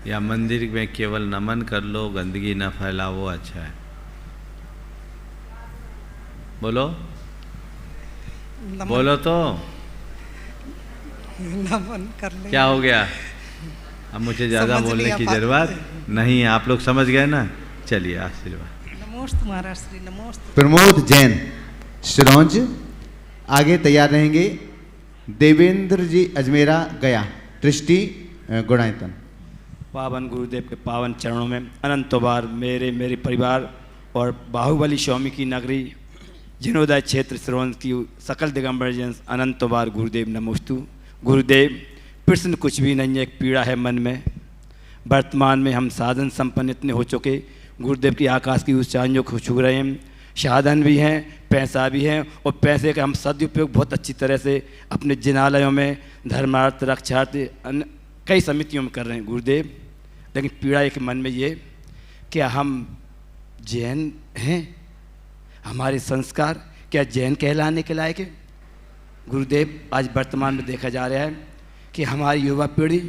या मंदिर में केवल नमन कर लो, गंदगी न फैलाओ, वो अच्छा है? बोलो बोलो तो। नमन कर ले। क्या हो गया? अब मुझे ज़्यादा बोलने की जरूरत नहीं, आप लोग समझ गए ना। चलिए, आशीर्वाद। नमोस्तु महाराज श्री, नमोस्तु। प्रमोद जैन सिरोंज। आगे तैयार रहेंगे देवेंद्र जी अजमेरा गया, दृष्टि गुणायतन। पावन गुरुदेव के पावन चरणों में अनंत बार मेरे परिवार और बाहुबली स्वामी की नगरी जीर्णोदय क्षेत्र सिरोंज की सकल दिगंबर जन अनंत बार गुरुदेव नमोस्तु। गुरुदेव, प्रश्न कुछ भी नहीं है, एक पीड़ा है मन में। वर्तमान में हम साधन संपन्न इतने हो चुके, गुरुदेव की आकाश की ऊंचाइयों को छू रहे हैं, साधन भी हैं, पैसा भी है, और पैसे का हम सदुपयोग बहुत अच्छी तरह से अपने जिनालयों में धर्मार्थ रक्षार्थ कई समितियों में कर रहे हैं गुरुदेव। लेकिन पीड़ा एक मन में ये, क्या हम जैन हैं? हमारे संस्कार क्या जैन कहलाने के लायक है? गुरुदेव, आज वर्तमान में देखा जा रहा है कि हमारी युवा पीढ़ी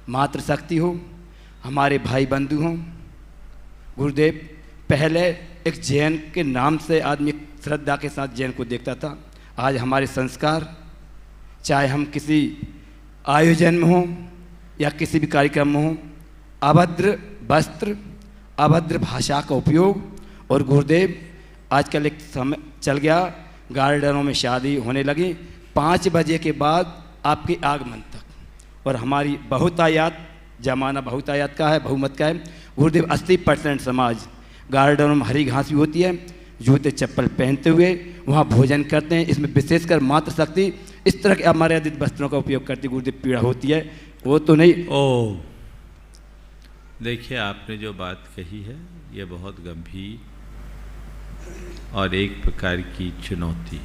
मातृशक्ति हो, हमारे भाई बंधु हों। गुरुदेव, पहले एक जैन के नाम से आदमी श्रद्धा के साथ जैन को देखता था। आज हमारे संस्कार, चाहे हम किसी आयोजन में हों या किसी भी कार्यक्रम में हों, अभद्र वस्त्र, अभद्र भाषा का उपयोग। और गुरुदेव, आजकल एक समय चल गया, गार्डनों में शादी होने लगी 5 बजे के बाद आपके आगमन तक, और हमारी बहुतायात, जमाना बहुतायात का है, बहुमत का है। गुरुदेव, 80% समाज गार्डनों में हरी घास भी होती है, जूते चप्पल पहनते हुए वहाँ भोजन करते हैं। इसमें विशेषकर मातृशक्ति इस तरह के अमर्यादित वस्त्रों का उपयोग करती, गुरुदेव पीड़ा होती है, वो तो नहीं। ओ, देखिए, आपने जो बात कही है ये बहुत गंभीर और एक प्रकार की चुनौती।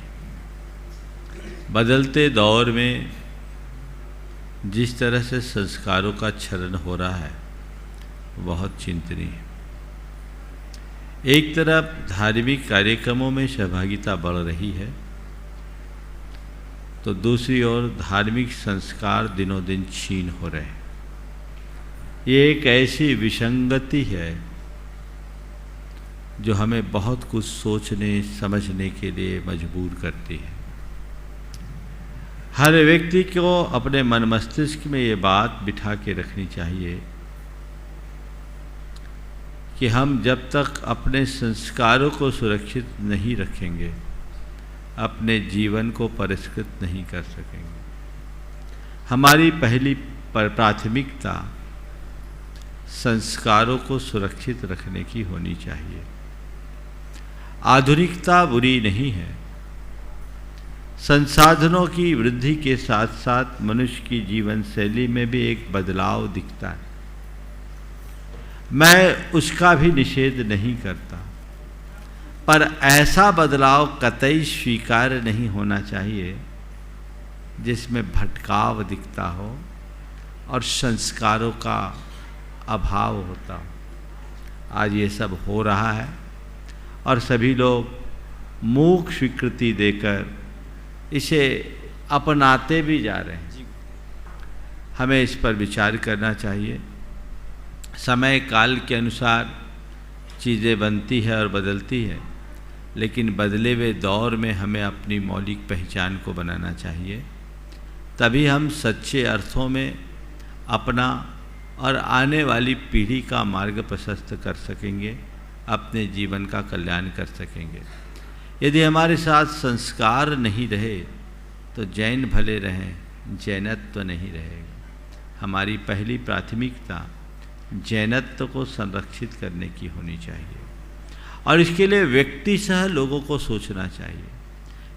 बदलते दौर में जिस तरह से संस्कारों का क्षरण हो रहा है बहुत चिंतनीय है। एक तरफ धार्मिक कार्यक्रमों में सहभागिता बढ़ रही है, तो दूसरी ओर धार्मिक संस्कार दिनों दिन क्षीण हो रहे हैं। ये एक ऐसी विसंगति है जो हमें बहुत कुछ सोचने समझने के लिए मजबूर करती है। हर व्यक्ति को अपने मन मस्तिष्क में ये बात बिठा के रखनी चाहिए कि हम जब तक अपने संस्कारों को सुरक्षित नहीं रखेंगे, अपने जीवन को परिष्कृत नहीं कर सकेंगे। हमारी पहली प्राथमिकता संस्कारों को सुरक्षित रखने की होनी चाहिए। आधुनिकता बुरी नहीं है, संसाधनों की वृद्धि के साथ साथ मनुष्य की जीवन शैली में भी एक बदलाव दिखता है। मैं उसका भी निषेध नहीं करता, पर ऐसा बदलाव कतई स्वीकार्य नहीं होना चाहिए जिसमें भटकाव दिखता हो और संस्कारों का अभाव होता हो। आज ये सब हो रहा है और सभी लोग मूक स्वीकृति देकर इसे अपनाते भी जा रहे हैं। हमें इस पर विचार करना चाहिए। समय काल के अनुसार चीज़ें बनती है और बदलती है, लेकिन बदले हुए दौर में हमें अपनी मौलिक पहचान को बनाना चाहिए। तभी हम सच्चे अर्थों में अपना और आने वाली पीढ़ी का मार्ग प्रशस्त कर सकेंगे, अपने जीवन का कल्याण कर सकेंगे। यदि हमारे साथ संस्कार नहीं रहे तो जैन भले रहें, जैनत्व नहीं रहेगा। हमारी पहली प्राथमिकता जैनत्व को संरक्षित करने की होनी चाहिए, और इसके लिए व्यक्ति सह लोगों को सोचना चाहिए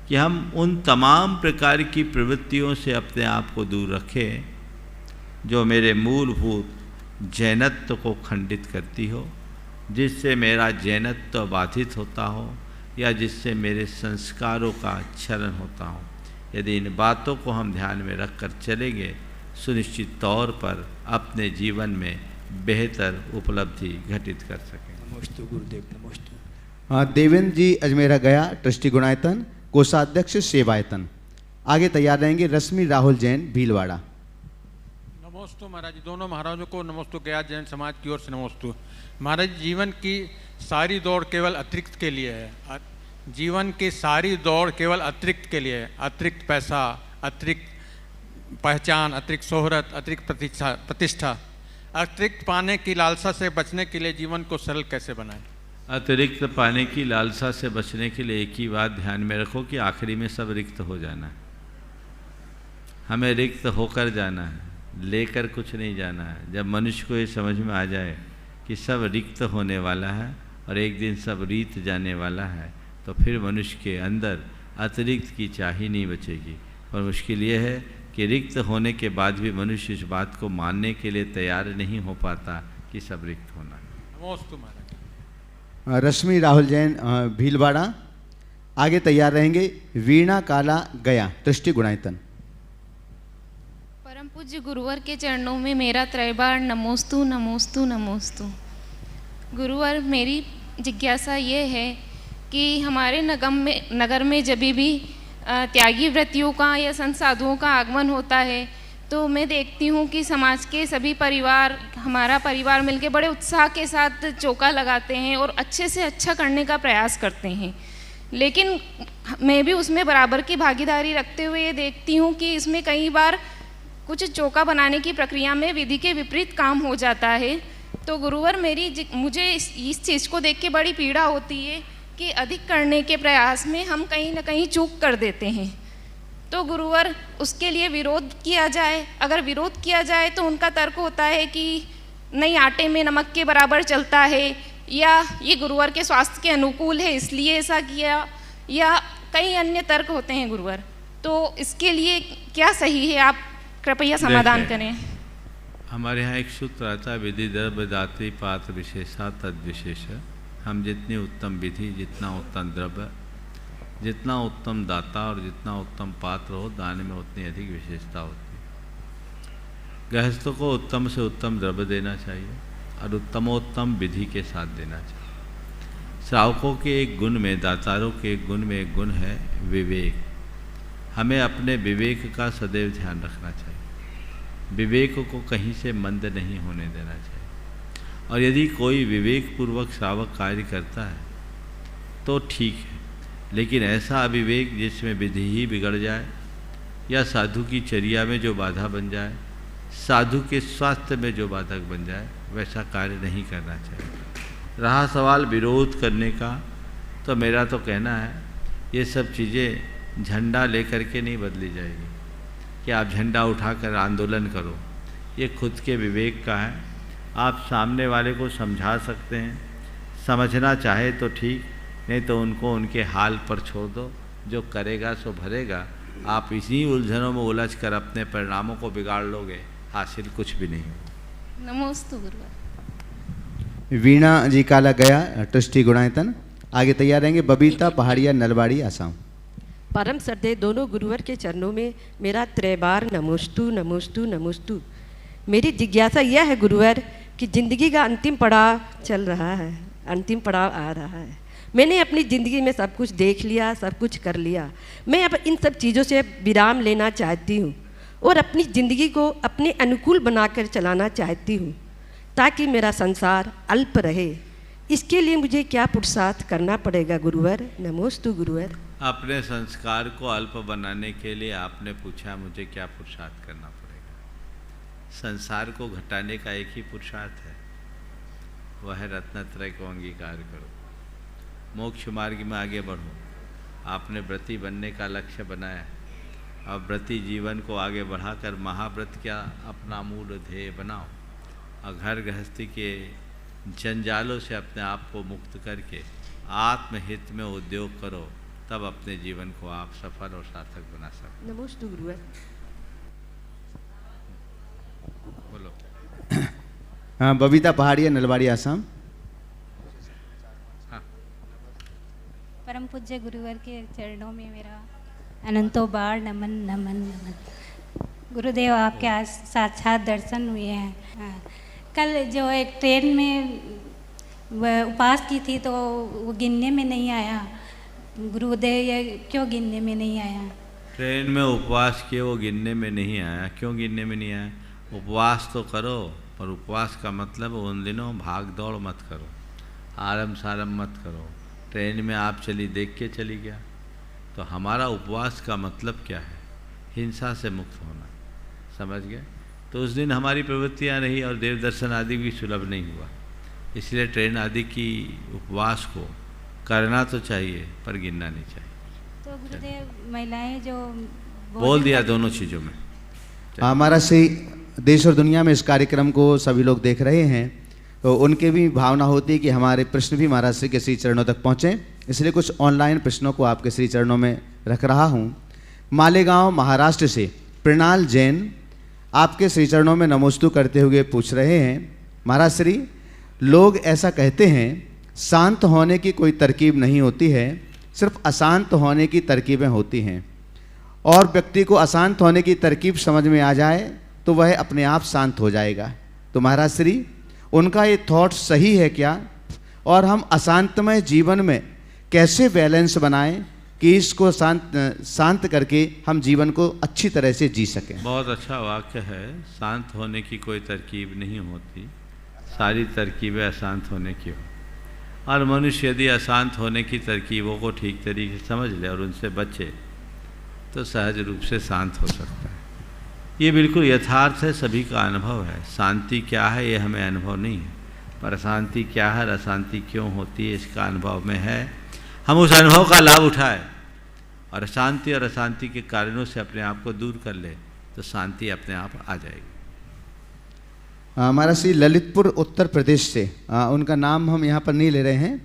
कि हम उन तमाम प्रकार की प्रवृत्तियों से अपने आप को दूर रखें जो मेरे मूलभूत जैनत्व को खंडित करती हो, जिससे मेरा जैनत्व बाधित होता हो या जिससे मेरे संस्कारों का क्षरण होता हो। यदि इन बातों को हम ध्यान में रखकर चलेंगे, सुनिश्चित तौर पर अपने जीवन में बेहतर उपलब्धि घटित कर सकेंगे। नमोस्तु गुरुदेव, नमोस्तु। देवेंद्र जी अजमेरा गया, ट्रस्टी गुणायतन, कोषाध्यक्ष सेवायतन। आगे तैयार रहेंगे रश्मि राहुल जैन, भीलवाड़ा। नमोस्तु महाराज, दोनों महाराजों को नमोस्तु। गया जैन समाज की ओर से नमोस्तु। महाराज, जीवन की सारी दौड़ केवल अतिरिक्त के लिए है। जीवन की सारी दौड़ केवल अतिरिक्त के लिए है। अतिरिक्त पैसा, अतिरिक्त पहचान, अतिरिक्त शोहरत, अतिरिक्त प्रतिष्ठा, अतिरिक्त पाने की लालसा से बचने के लिए जीवन को सरल कैसे बनाएं? अतिरिक्त पाने की लालसा से बचने के लिए एक ही बात ध्यान में रखो कि आखिरी में सब रिक्त हो जाना है। हमें रिक्त होकर जाना है, लेकर कुछ नहीं जाना है। जब मनुष्य को ये समझ में आ जाए कि सब रिक्त होने वाला है और एक दिन सब रीत जाने वाला है, तो फिर मनुष्य के अंदर अतिरिक्त की चाह ही नहीं बचेगी। पर मुश्किल ये है कि रिक्त होने के बाद भी मनुष्य इस बात को मानने के लिए तैयार नहीं हो पाता कि सब रिक्त होना है। नमोस्तु महाराज। रश्मि राहुल जैन, भीलवाड़ा। आगे तैयार रहेंगे वीणा काला गया, ट्रस्टी गुणायतन। परम पूज्य गुरुवर के चरणों में मेरा त्रैबार नमोस्तु नमोस्तु नमोस्तु। गुरुवर, मेरी जिज्ञासा ये है कि हमारे नगर में जब भी त्यागी व्रतियों का या संत साधुओं का आगमन होता है तो मैं देखती हूँ कि समाज के सभी परिवार, हमारा परिवार मिलके बड़े उत्साह के साथ चौका लगाते हैं और अच्छे से अच्छा करने का प्रयास करते हैं। लेकिन मैं भी उसमें बराबर की भागीदारी रखते हुए ये देखती हूँ कि इसमें कई बार कुछ चौका बनाने की प्रक्रिया में विधि के विपरीत काम हो जाता है। तो गुरुवर मुझे इस चीज़ को देख के बड़ी पीड़ा होती है कि अधिक करने के प्रयास में हम कहीं ना कहीं चूक कर देते हैं। तो गुरुवर उसके लिए विरोध किया जाए, अगर विरोध किया जाए तो उनका तर्क होता है कि नहीं, आटे में नमक के बराबर चलता है, या ये गुरुवर के स्वास्थ्य के अनुकूल है इसलिए ऐसा किया, या कई अन्य तर्क होते हैं गुरुवर। तो इसके लिए क्या सही है, आप कृपया समाधान करें। हमारे यहाँ एक सूत्र आता है, विधि द्रव्य दात्री पात्र विशेषा तद विशेष। हम जितनी उत्तम विधि, जितना उत्तम द्रव्य, जितना उत्तम दाता और जितना उत्तम पात्र हो, दान में उतनी अधिक विशेषता होती है। गृहस्थों को उत्तम से उत्तम द्रव्य देना चाहिए और उत्तमोत्तम विधि के साथ देना चाहिए। श्रावकों के एक गुण में, दातारों के एक गुण में एक गुण है विवेक। हमें अपने विवेक का सदैव ध्यान रखना चाहिए, विवेक को कहीं से मंद नहीं होने देना चाहिए। और यदि कोई विवेक पूर्वक श्रावक कार्य करता है तो ठीक है, लेकिन ऐसा अविवेक जिसमें विधि ही बिगड़ जाए या साधु की चर्या में जो बाधा बन जाए, साधु के स्वास्थ्य में जो बाधक बन जाए, वैसा कार्य नहीं करना चाहिए। रहा सवाल विरोध करने का, तो मेरा तो कहना है ये सब चीज़ें झंडा लेकर के नहीं बदली जाएगी कि आप झंडा उठाकर आंदोलन करो। ये खुद के विवेक का है। आप सामने वाले को समझा सकते हैं, समझना चाहे तो ठीक, नहीं तो उनको उनके हाल पर छोड़ दो, जो करेगा सो भरेगा। आप इसी उलझनों में उलझ कर अपने परिणामों को बिगाड़ लोगे, हासिल कुछ भी नहीं होगा। नमोस्तु गुरुवर। वीणा जी काला गया, ट्रस्टी गुणायतन। आगे तैयार रहेंगे बबीता पहाड़िया, नलवाड़ी, आसाम। परम श्रद्धेय दोनों गुरुवर के चरणों में मेरा त्रैबार नमोस्तु नमोस्तु नमोस्तु। मेरी जिज्ञासा यह है गुरुवर कि जिंदगी का अंतिम पड़ाव चल रहा है, अंतिम पड़ाव आ रहा है। मैंने अपनी ज़िंदगी में सब कुछ देख लिया, सब कुछ कर लिया। मैं अब इन सब चीज़ों से विराम लेना चाहती हूँ और अपनी ज़िंदगी को अपने अनुकूल बनाकर चलाना चाहती हूँ ताकि मेरा संसार अल्प रहे। इसके लिए मुझे क्या पुरुषार्थ करना पड़ेगा गुरुवर? नमोस्तु गुरुवर। अपने संस्कार को अल्प बनाने के लिए आपने पूछा मुझे क्या पुरुषार्थ करना पड़ेगा। संसार को घटाने का एक ही पुरुषार्थ है, वह है रत्नत्रय को अंगीकार करो, मोक्ष मार्ग में आगे बढ़ो। आपने व्रती बनने का लक्ष्य बनाया है, अब व्रती जीवन को आगे बढ़ाकर महाव्रत क्या अपना मूल ध्येय बनाओ और घर गृहस्थी के जंजालों से अपने आप को मुक्त करके आत्महित में उद्योग करो, तब अपने जीवन को आप सफल और सार्थक बना सकते। नमोस्तु गुरुवर। बोलो। हाँ, बबीता पहाड़िया, नलवाड़ी, आसाम। परम पूज्य गुरुवर के चरणों में मेरा अनंतों बार नमन नमन नमन। गुरुदेव आपके आज साक्षात दर्शन हुए हैं। कल जो एक ट्रेन में उपवास की थी तो वो गिनने में नहीं आया। गुरुदेव ये क्यों गिनने में नहीं आया? ट्रेन में उपवास किए वो गिनने में नहीं आया। क्यों गिनने में नहीं आया? उपवास तो करो, पर उपवास का मतलब उन दिनों भाग दौड़ मत करो, आरम सारम मत करो। ट्रेन में आप चली देख के चली गया। तो हमारा उपवास का मतलब क्या है? हिंसा से मुक्त होना, समझ गए? तो उस दिन हमारी प्रवृत्तियाँ रही और देव दर्शन आदि भी सुलभ नहीं हुआ। इसलिए ट्रेन आदि की उपवास को करना तो चाहिए पर गिनना नहीं चाहिए। तो गुरुदेव महिलाएं जो बोल दिया दोनों चीज़ों में। हमारा से देश और दुनिया में इस कार्यक्रम को सभी लोग देख रहे हैं, तो उनके भी भावना होती है कि हमारे प्रश्न भी महाराज श्री के श्री चरणों तक पहुँचें। इसलिए कुछ ऑनलाइन प्रश्नों को आपके श्री चरणों में रख रहा हूँ। मालेगांव महाराष्ट्र से प्रणाल जैन आपके श्री चरणों में नमोस्तु करते हुए पूछ रहे हैं, महाराज श्री, लोग ऐसा कहते हैं शांत होने की कोई तरकीब नहीं होती है, सिर्फ अशांत होने की तरकीबें होती हैं, और व्यक्ति को अशांत होने की तरकीब समझ में आ जाए तो वह अपने आप शांत हो जाएगा। तो महाराज श्री, उनका ये थॉट सही है क्या? और हम अशांतमय जीवन में कैसे बैलेंस बनाएं कि इसको शांत करके हम जीवन को अच्छी तरह से जी सकें। बहुत अच्छा वाक्य है। शांत होने की कोई तरकीब नहीं होती, सारी तरकीबें अशांत होने की हो। और मनुष्य यदि अशांत होने की तरकीबों को ठीक तरीके से समझ ले और उनसे बचे तो सहज रूप से शांत हो सकता है। ये बिल्कुल यथार्थ है, सभी का अनुभव है। शांति क्या है ये हमें अनुभव नहीं है, पर अशांति क्या है, अशांति क्यों होती है इसका अनुभव में है। हम उस अनुभव का लाभ उठाएं और अशांति और अशांति के कारणों से अपने आप को दूर कर ले तो शांति अपने आप आ जाएगी। हमारा श्री ललितपुर उत्तर प्रदेश से उनका नाम हम यहाँ पर नहीं ले रहे हैं,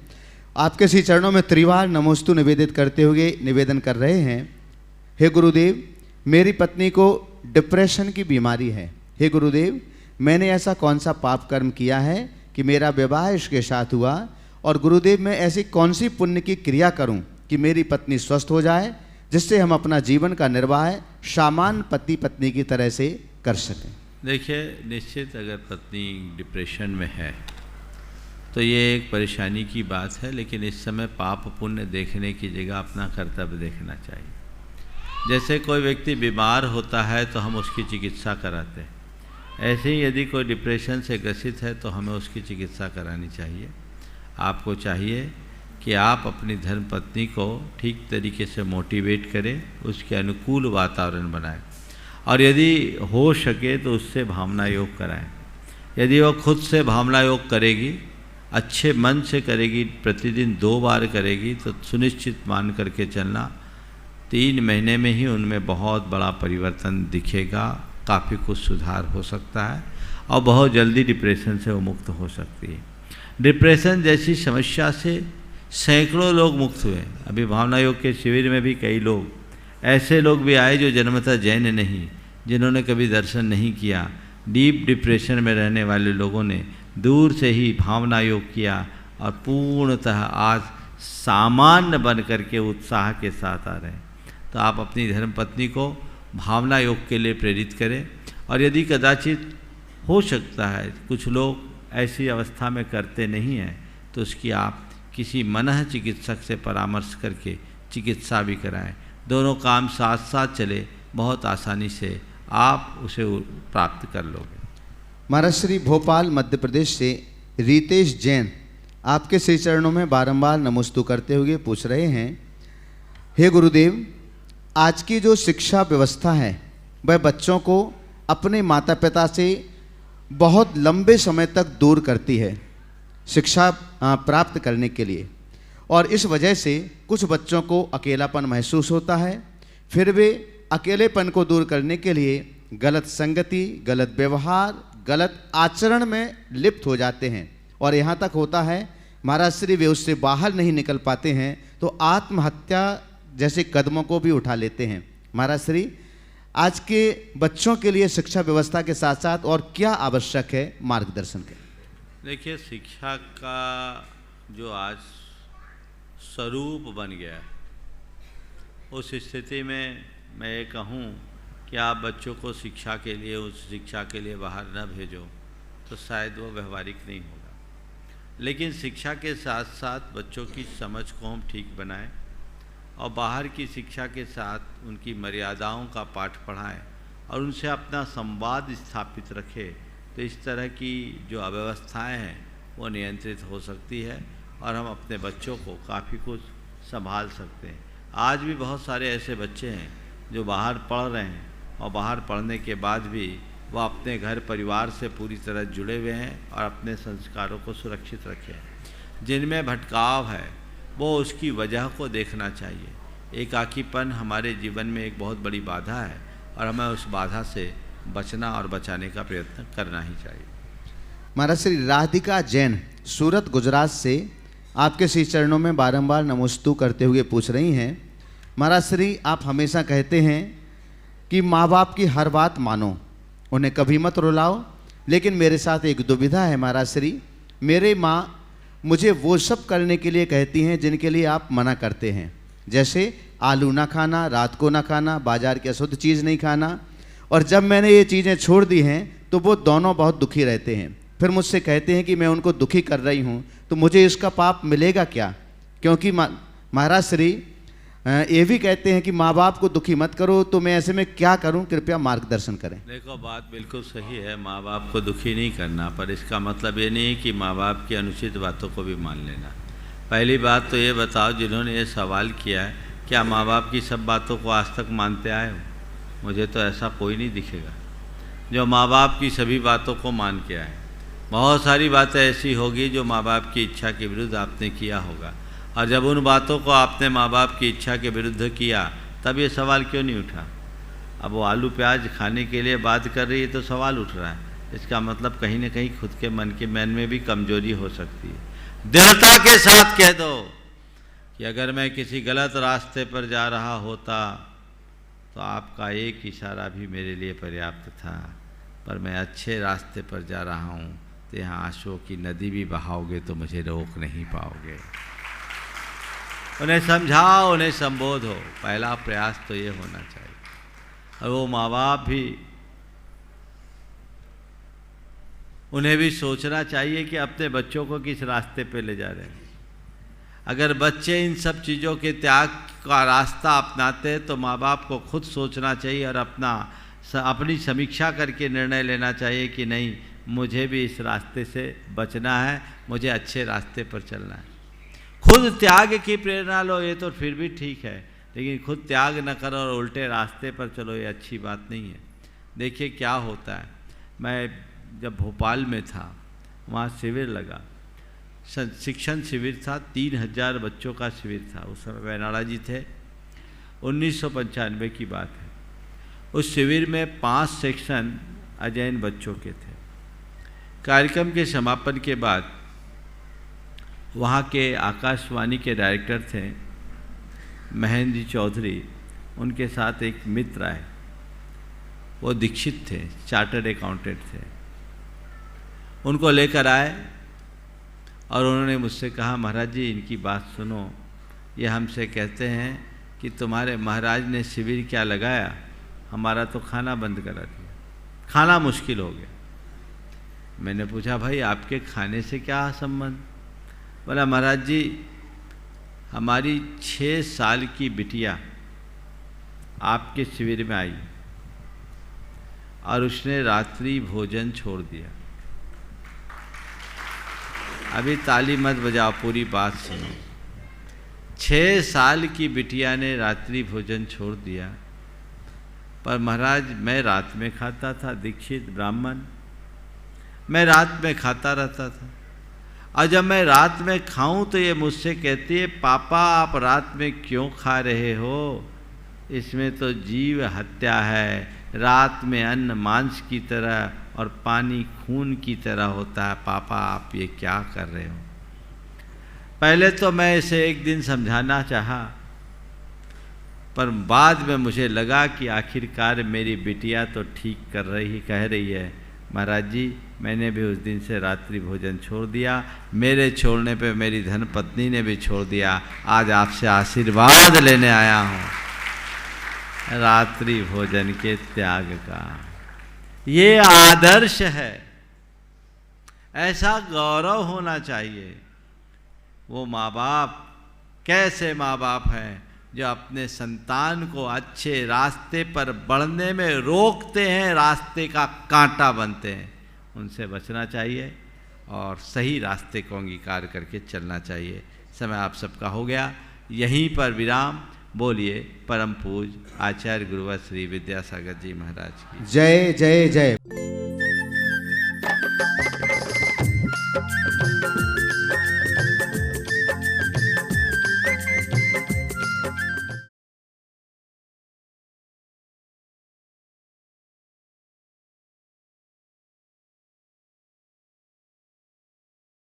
आपके श्री चरणों में त्रिवार नमोस्तु निवेदित करते हुए निवेदन कर रहे हैं। हे गुरुदेव, मेरी पत्नी को डिप्रेशन की बीमारी है। हे गुरुदेव, मैंने ऐसा कौन सा पाप कर्म किया है कि मेरा विवाह इसके साथ हुआ, और गुरुदेव मैं ऐसी कौन सी पुण्य की क्रिया करूं कि मेरी पत्नी स्वस्थ हो जाए, जिससे हम अपना जीवन का निर्वाह सामान्य पति पत्नी की तरह से कर सकें। देखिए, निश्चित अगर पत्नी डिप्रेशन में है तो ये एक परेशानी की बात है, लेकिन इस समय पाप पुण्य देखने की जगह अपना कर्तव्य देखना चाहिए। जैसे कोई व्यक्ति बीमार होता है तो हम उसकी चिकित्सा कराते हैं, ऐसे ही यदि कोई डिप्रेशन से ग्रसित है तो हमें उसकी चिकित्सा करानी चाहिए। आपको चाहिए कि आप अपनी धर्मपत्नी को ठीक तरीके से मोटिवेट करें, उसके अनुकूल वातावरण बनाएं, और यदि हो सके तो उससे भावना योग कराएं। यदि वो खुद से भावना योग करेगी, अच्छे मन से करेगी, प्रतिदिन 2 बार करेगी, तो सुनिश्चित मान करके चलना 3 महीने में ही उनमें बहुत बड़ा परिवर्तन दिखेगा, काफ़ी कुछ सुधार हो सकता है और बहुत जल्दी डिप्रेशन से वो मुक्त हो सकती है। डिप्रेशन जैसी समस्या से सैकड़ों लोग मुक्त हुए। अभी भावना योग के शिविर में भी कई लोग ऐसे लोग भी आए जो जन्मतः जैन नहीं, जिन्होंने कभी दर्शन नहीं किया, डीप डिप्रेशन में रहने वाले लोगों ने दूर से ही भावना योग किया और पूर्णतः आज सामान्य बन करके उत्साह के साथ आ रहे हैं। तो आप अपनी धर्मपत्नी को भावना योग के लिए प्रेरित करें, और यदि कदाचित हो सकता है कुछ लोग ऐसी अवस्था में करते नहीं हैं तो उसकी आप किसी मनः चिकित्सक से परामर्श करके चिकित्सा भी कराएं। दोनों काम साथ साथ चले, बहुत आसानी से आप उसे प्राप्त कर लोगे। महाराज श्री भोपाल मध्य प्रदेश से रितेश जैन आपके श्री चरणों में बारंबार नमोस्तु करते हुए पूछ रहे हैं, हे गुरुदेव, आज की जो शिक्षा व्यवस्था है वह बच्चों को अपने माता पिता से बहुत लंबे समय तक दूर करती है शिक्षा प्राप्त करने के लिए, और इस वजह से कुछ बच्चों को अकेलापन महसूस होता है। फिर वे अकेलेपन को दूर करने के लिए गलत संगति, गलत व्यवहार, गलत आचरण में लिप्त हो जाते हैं, और यहाँ तक होता है महाराज श्री वे उससे बाहर नहीं निकल पाते हैं तो आत्महत्या जैसे कदमों को भी उठा लेते हैं। महाराज श्री, आज के बच्चों के लिए शिक्षा व्यवस्था के साथ साथ और क्या आवश्यक है, मार्गदर्शन के। देखिए, शिक्षा का जो आज स्वरूप बन गया है, उस स्थिति में मैं ये कहूँ कि आप बच्चों को शिक्षा के लिए, उस शिक्षा के लिए बाहर न भेजो तो शायद वो व्यवहारिक नहीं होगा। लेकिन शिक्षा के साथ साथ बच्चों की समझ को हम ठीक बनाएं और बाहर की शिक्षा के साथ उनकी मर्यादाओं का पाठ पढ़ाएं और उनसे अपना संवाद स्थापित रखें, तो इस तरह की जो अव्यवस्थाएं हैं वो नियंत्रित हो सकती है और हम अपने बच्चों को काफ़ी कुछ संभाल सकते हैं। आज भी बहुत सारे ऐसे बच्चे हैं जो बाहर पढ़ रहे हैं और बाहर पढ़ने के बाद भी वह अपने घर परिवार से पूरी तरह जुड़े हुए हैं और अपने संस्कारों को सुरक्षित रखे हैं। जिनमें भटकाव है वो उसकी वजह को देखना चाहिए। एकाकीपन हमारे जीवन में एक बहुत बड़ी बाधा है और हमें उस बाधा से बचना और बचाने का प्रयत्न करना ही चाहिए। महाराज श्री राधिका जैन सूरत गुजरात से आपके श्री चरणों में बारंबार नमोस्तु करते हुए पूछ रही हैं, महाराज श्री, आप हमेशा कहते हैं कि माँ बाप की हर बात मानो, उन्हें कभी मत रुलाओ, लेकिन मेरे साथ एक दुविधा है महाराज श्री। मेरे माँ मुझे वो सब करने के लिए कहती हैं जिनके लिए आप मना करते हैं, जैसे आलू ना खाना, रात को ना खाना, बाजार की अशुद्ध चीज़ नहीं खाना, और जब मैंने ये चीज़ें छोड़ दी हैं तो वो दोनों बहुत दुखी रहते हैं। फिर मुझसे कहते हैं कि मैं उनको दुखी कर रही हूँ, तो मुझे इसका पाप मिलेगा क्या? क्योंकि महाराज श्री ये भी कहते हैं कि माँ बाप को दुखी मत करो, तो मैं ऐसे में क्या करूं, कृपया मार्गदर्शन करें। देखो, बात बिल्कुल सही है, माँ बाप को दुखी नहीं करना, पर इसका मतलब ये नहीं है कि माँ बाप की अनुचित बातों को भी मान लेना। पहली बात तो ये बताओ, जिन्होंने ये सवाल किया है, क्या माँ बाप की सब बातों को आज तक मानते आए हो? मुझे तो ऐसा कोई नहीं दिखेगा जो माँ बाप की सभी बातों को मान के आए। बहुत सारी बातें ऐसी होगी जो माँ बाप की इच्छा के विरुद्ध आपने किया होगा, और जब उन बातों को आपने माँ बाप की इच्छा के विरुद्ध किया तब ये सवाल क्यों नहीं उठा? अब वो आलू प्याज खाने के लिए बात कर रही है तो सवाल उठ रहा है। इसका मतलब कहीं ना कहीं खुद के मन में भी कमजोरी हो सकती है। दृढ़ता के साथ कह दो कि अगर मैं किसी गलत रास्ते पर जा रहा होता तो आपका एक इशारा भी मेरे लिए पर्याप्त था, पर मैं अच्छे रास्ते पर जा रहा हूँ, तो यहाँ आंसुओं की नदी भी बहाओगे तो मुझे रोक नहीं पाओगे। उन्हें समझाओ, उन्हें संबोधो, पहला प्रयास तो ये होना चाहिए। और वो माँ बाप भी, उन्हें भी सोचना चाहिए कि अपने बच्चों को किस रास्ते पे ले जा रहे हैं। अगर बच्चे इन सब चीज़ों के त्याग का रास्ता अपनाते तो माँ बाप को खुद सोचना चाहिए और अपनी समीक्षा करके निर्णय लेना चाहिए कि नहीं, मुझे भी इस रास्ते से बचना है, मुझे अच्छे रास्ते पर चलना है। खुद त्याग की प्रेरणा लो, ये तो फिर भी ठीक है, लेकिन खुद त्याग न करो और उल्टे रास्ते पर चलो, ये अच्छी बात नहीं है। देखिए क्या होता है, मैं जब भोपाल में था वहाँ शिविर लगा, शिक्षण शिविर था, 3000 बच्चों का शिविर था। उस समय वैनाड़ा जी थे, 1995 की बात है। उस शिविर में 5 सेक्शन अजैन बच्चों के थे। कार्यक्रम के समापन के बाद वहाँ के आकाशवाणी के डायरेक्टर थे महेंद्र जी चौधरी, उनके साथ एक मित्र आए, वो दीक्षित थे, चार्टर्ड अकाउंटेंट थे। उनको लेकर आए और उन्होंने मुझसे कहा, महाराज जी इनकी बात सुनो, ये हमसे कहते हैं कि तुम्हारे महाराज ने शिविर क्या लगाया, हमारा तो खाना बंद करा दिया, खाना मुश्किल हो गया। मैंने पूछा, भाई आपके खाने से क्या संबंध? बोला, महाराज जी हमारी 6 साल की बिटिया आपके शिविर में आई और उसने रात्रि भोजन छोड़ दिया। अभी ताली मत बजाओ, पूरी बात सुनो। 6 साल की बिटिया ने रात्रि भोजन छोड़ दिया, पर महाराज मैं रात में खाता था, दीक्षित ब्राह्मण, मैं रात में खाता रहता था, और जब मैं रात में खाऊं तो ये मुझसे कहती है, पापा आप रात में क्यों खा रहे हो, इसमें तो जीव हत्या है, रात में अन्न मांस की तरह और पानी खून की तरह होता है, पापा आप ये क्या कर रहे हो। पहले तो मैं इसे एक दिन समझाना चाहा, पर बाद में मुझे लगा कि आखिरकार मेरी बिटिया तो ठीक कह रही है। महाराज जी मैंने भी उस दिन से रात्रि भोजन छोड़ दिया, मेरे छोड़ने पे मेरी धन पत्नी ने भी छोड़ दिया। आज आपसे आशीर्वाद लेने आया हूँ रात्रि भोजन के त्याग का। ये आदर्श है, ऐसा गौरव होना चाहिए। वो माँ बाप कैसे माँ बाप हैं जो अपने संतान को अच्छे रास्ते पर बढ़ने में रोकते हैं, रास्ते का कांटा बनते हैं। उनसे बचना चाहिए और सही रास्ते को अंगीकार करके चलना चाहिए। समय आप सबका हो गया, यहीं पर विराम। बोलिए परम पूज आचार्य गुरुवर श्री विद्यासागर जी महाराज की जय जय जय।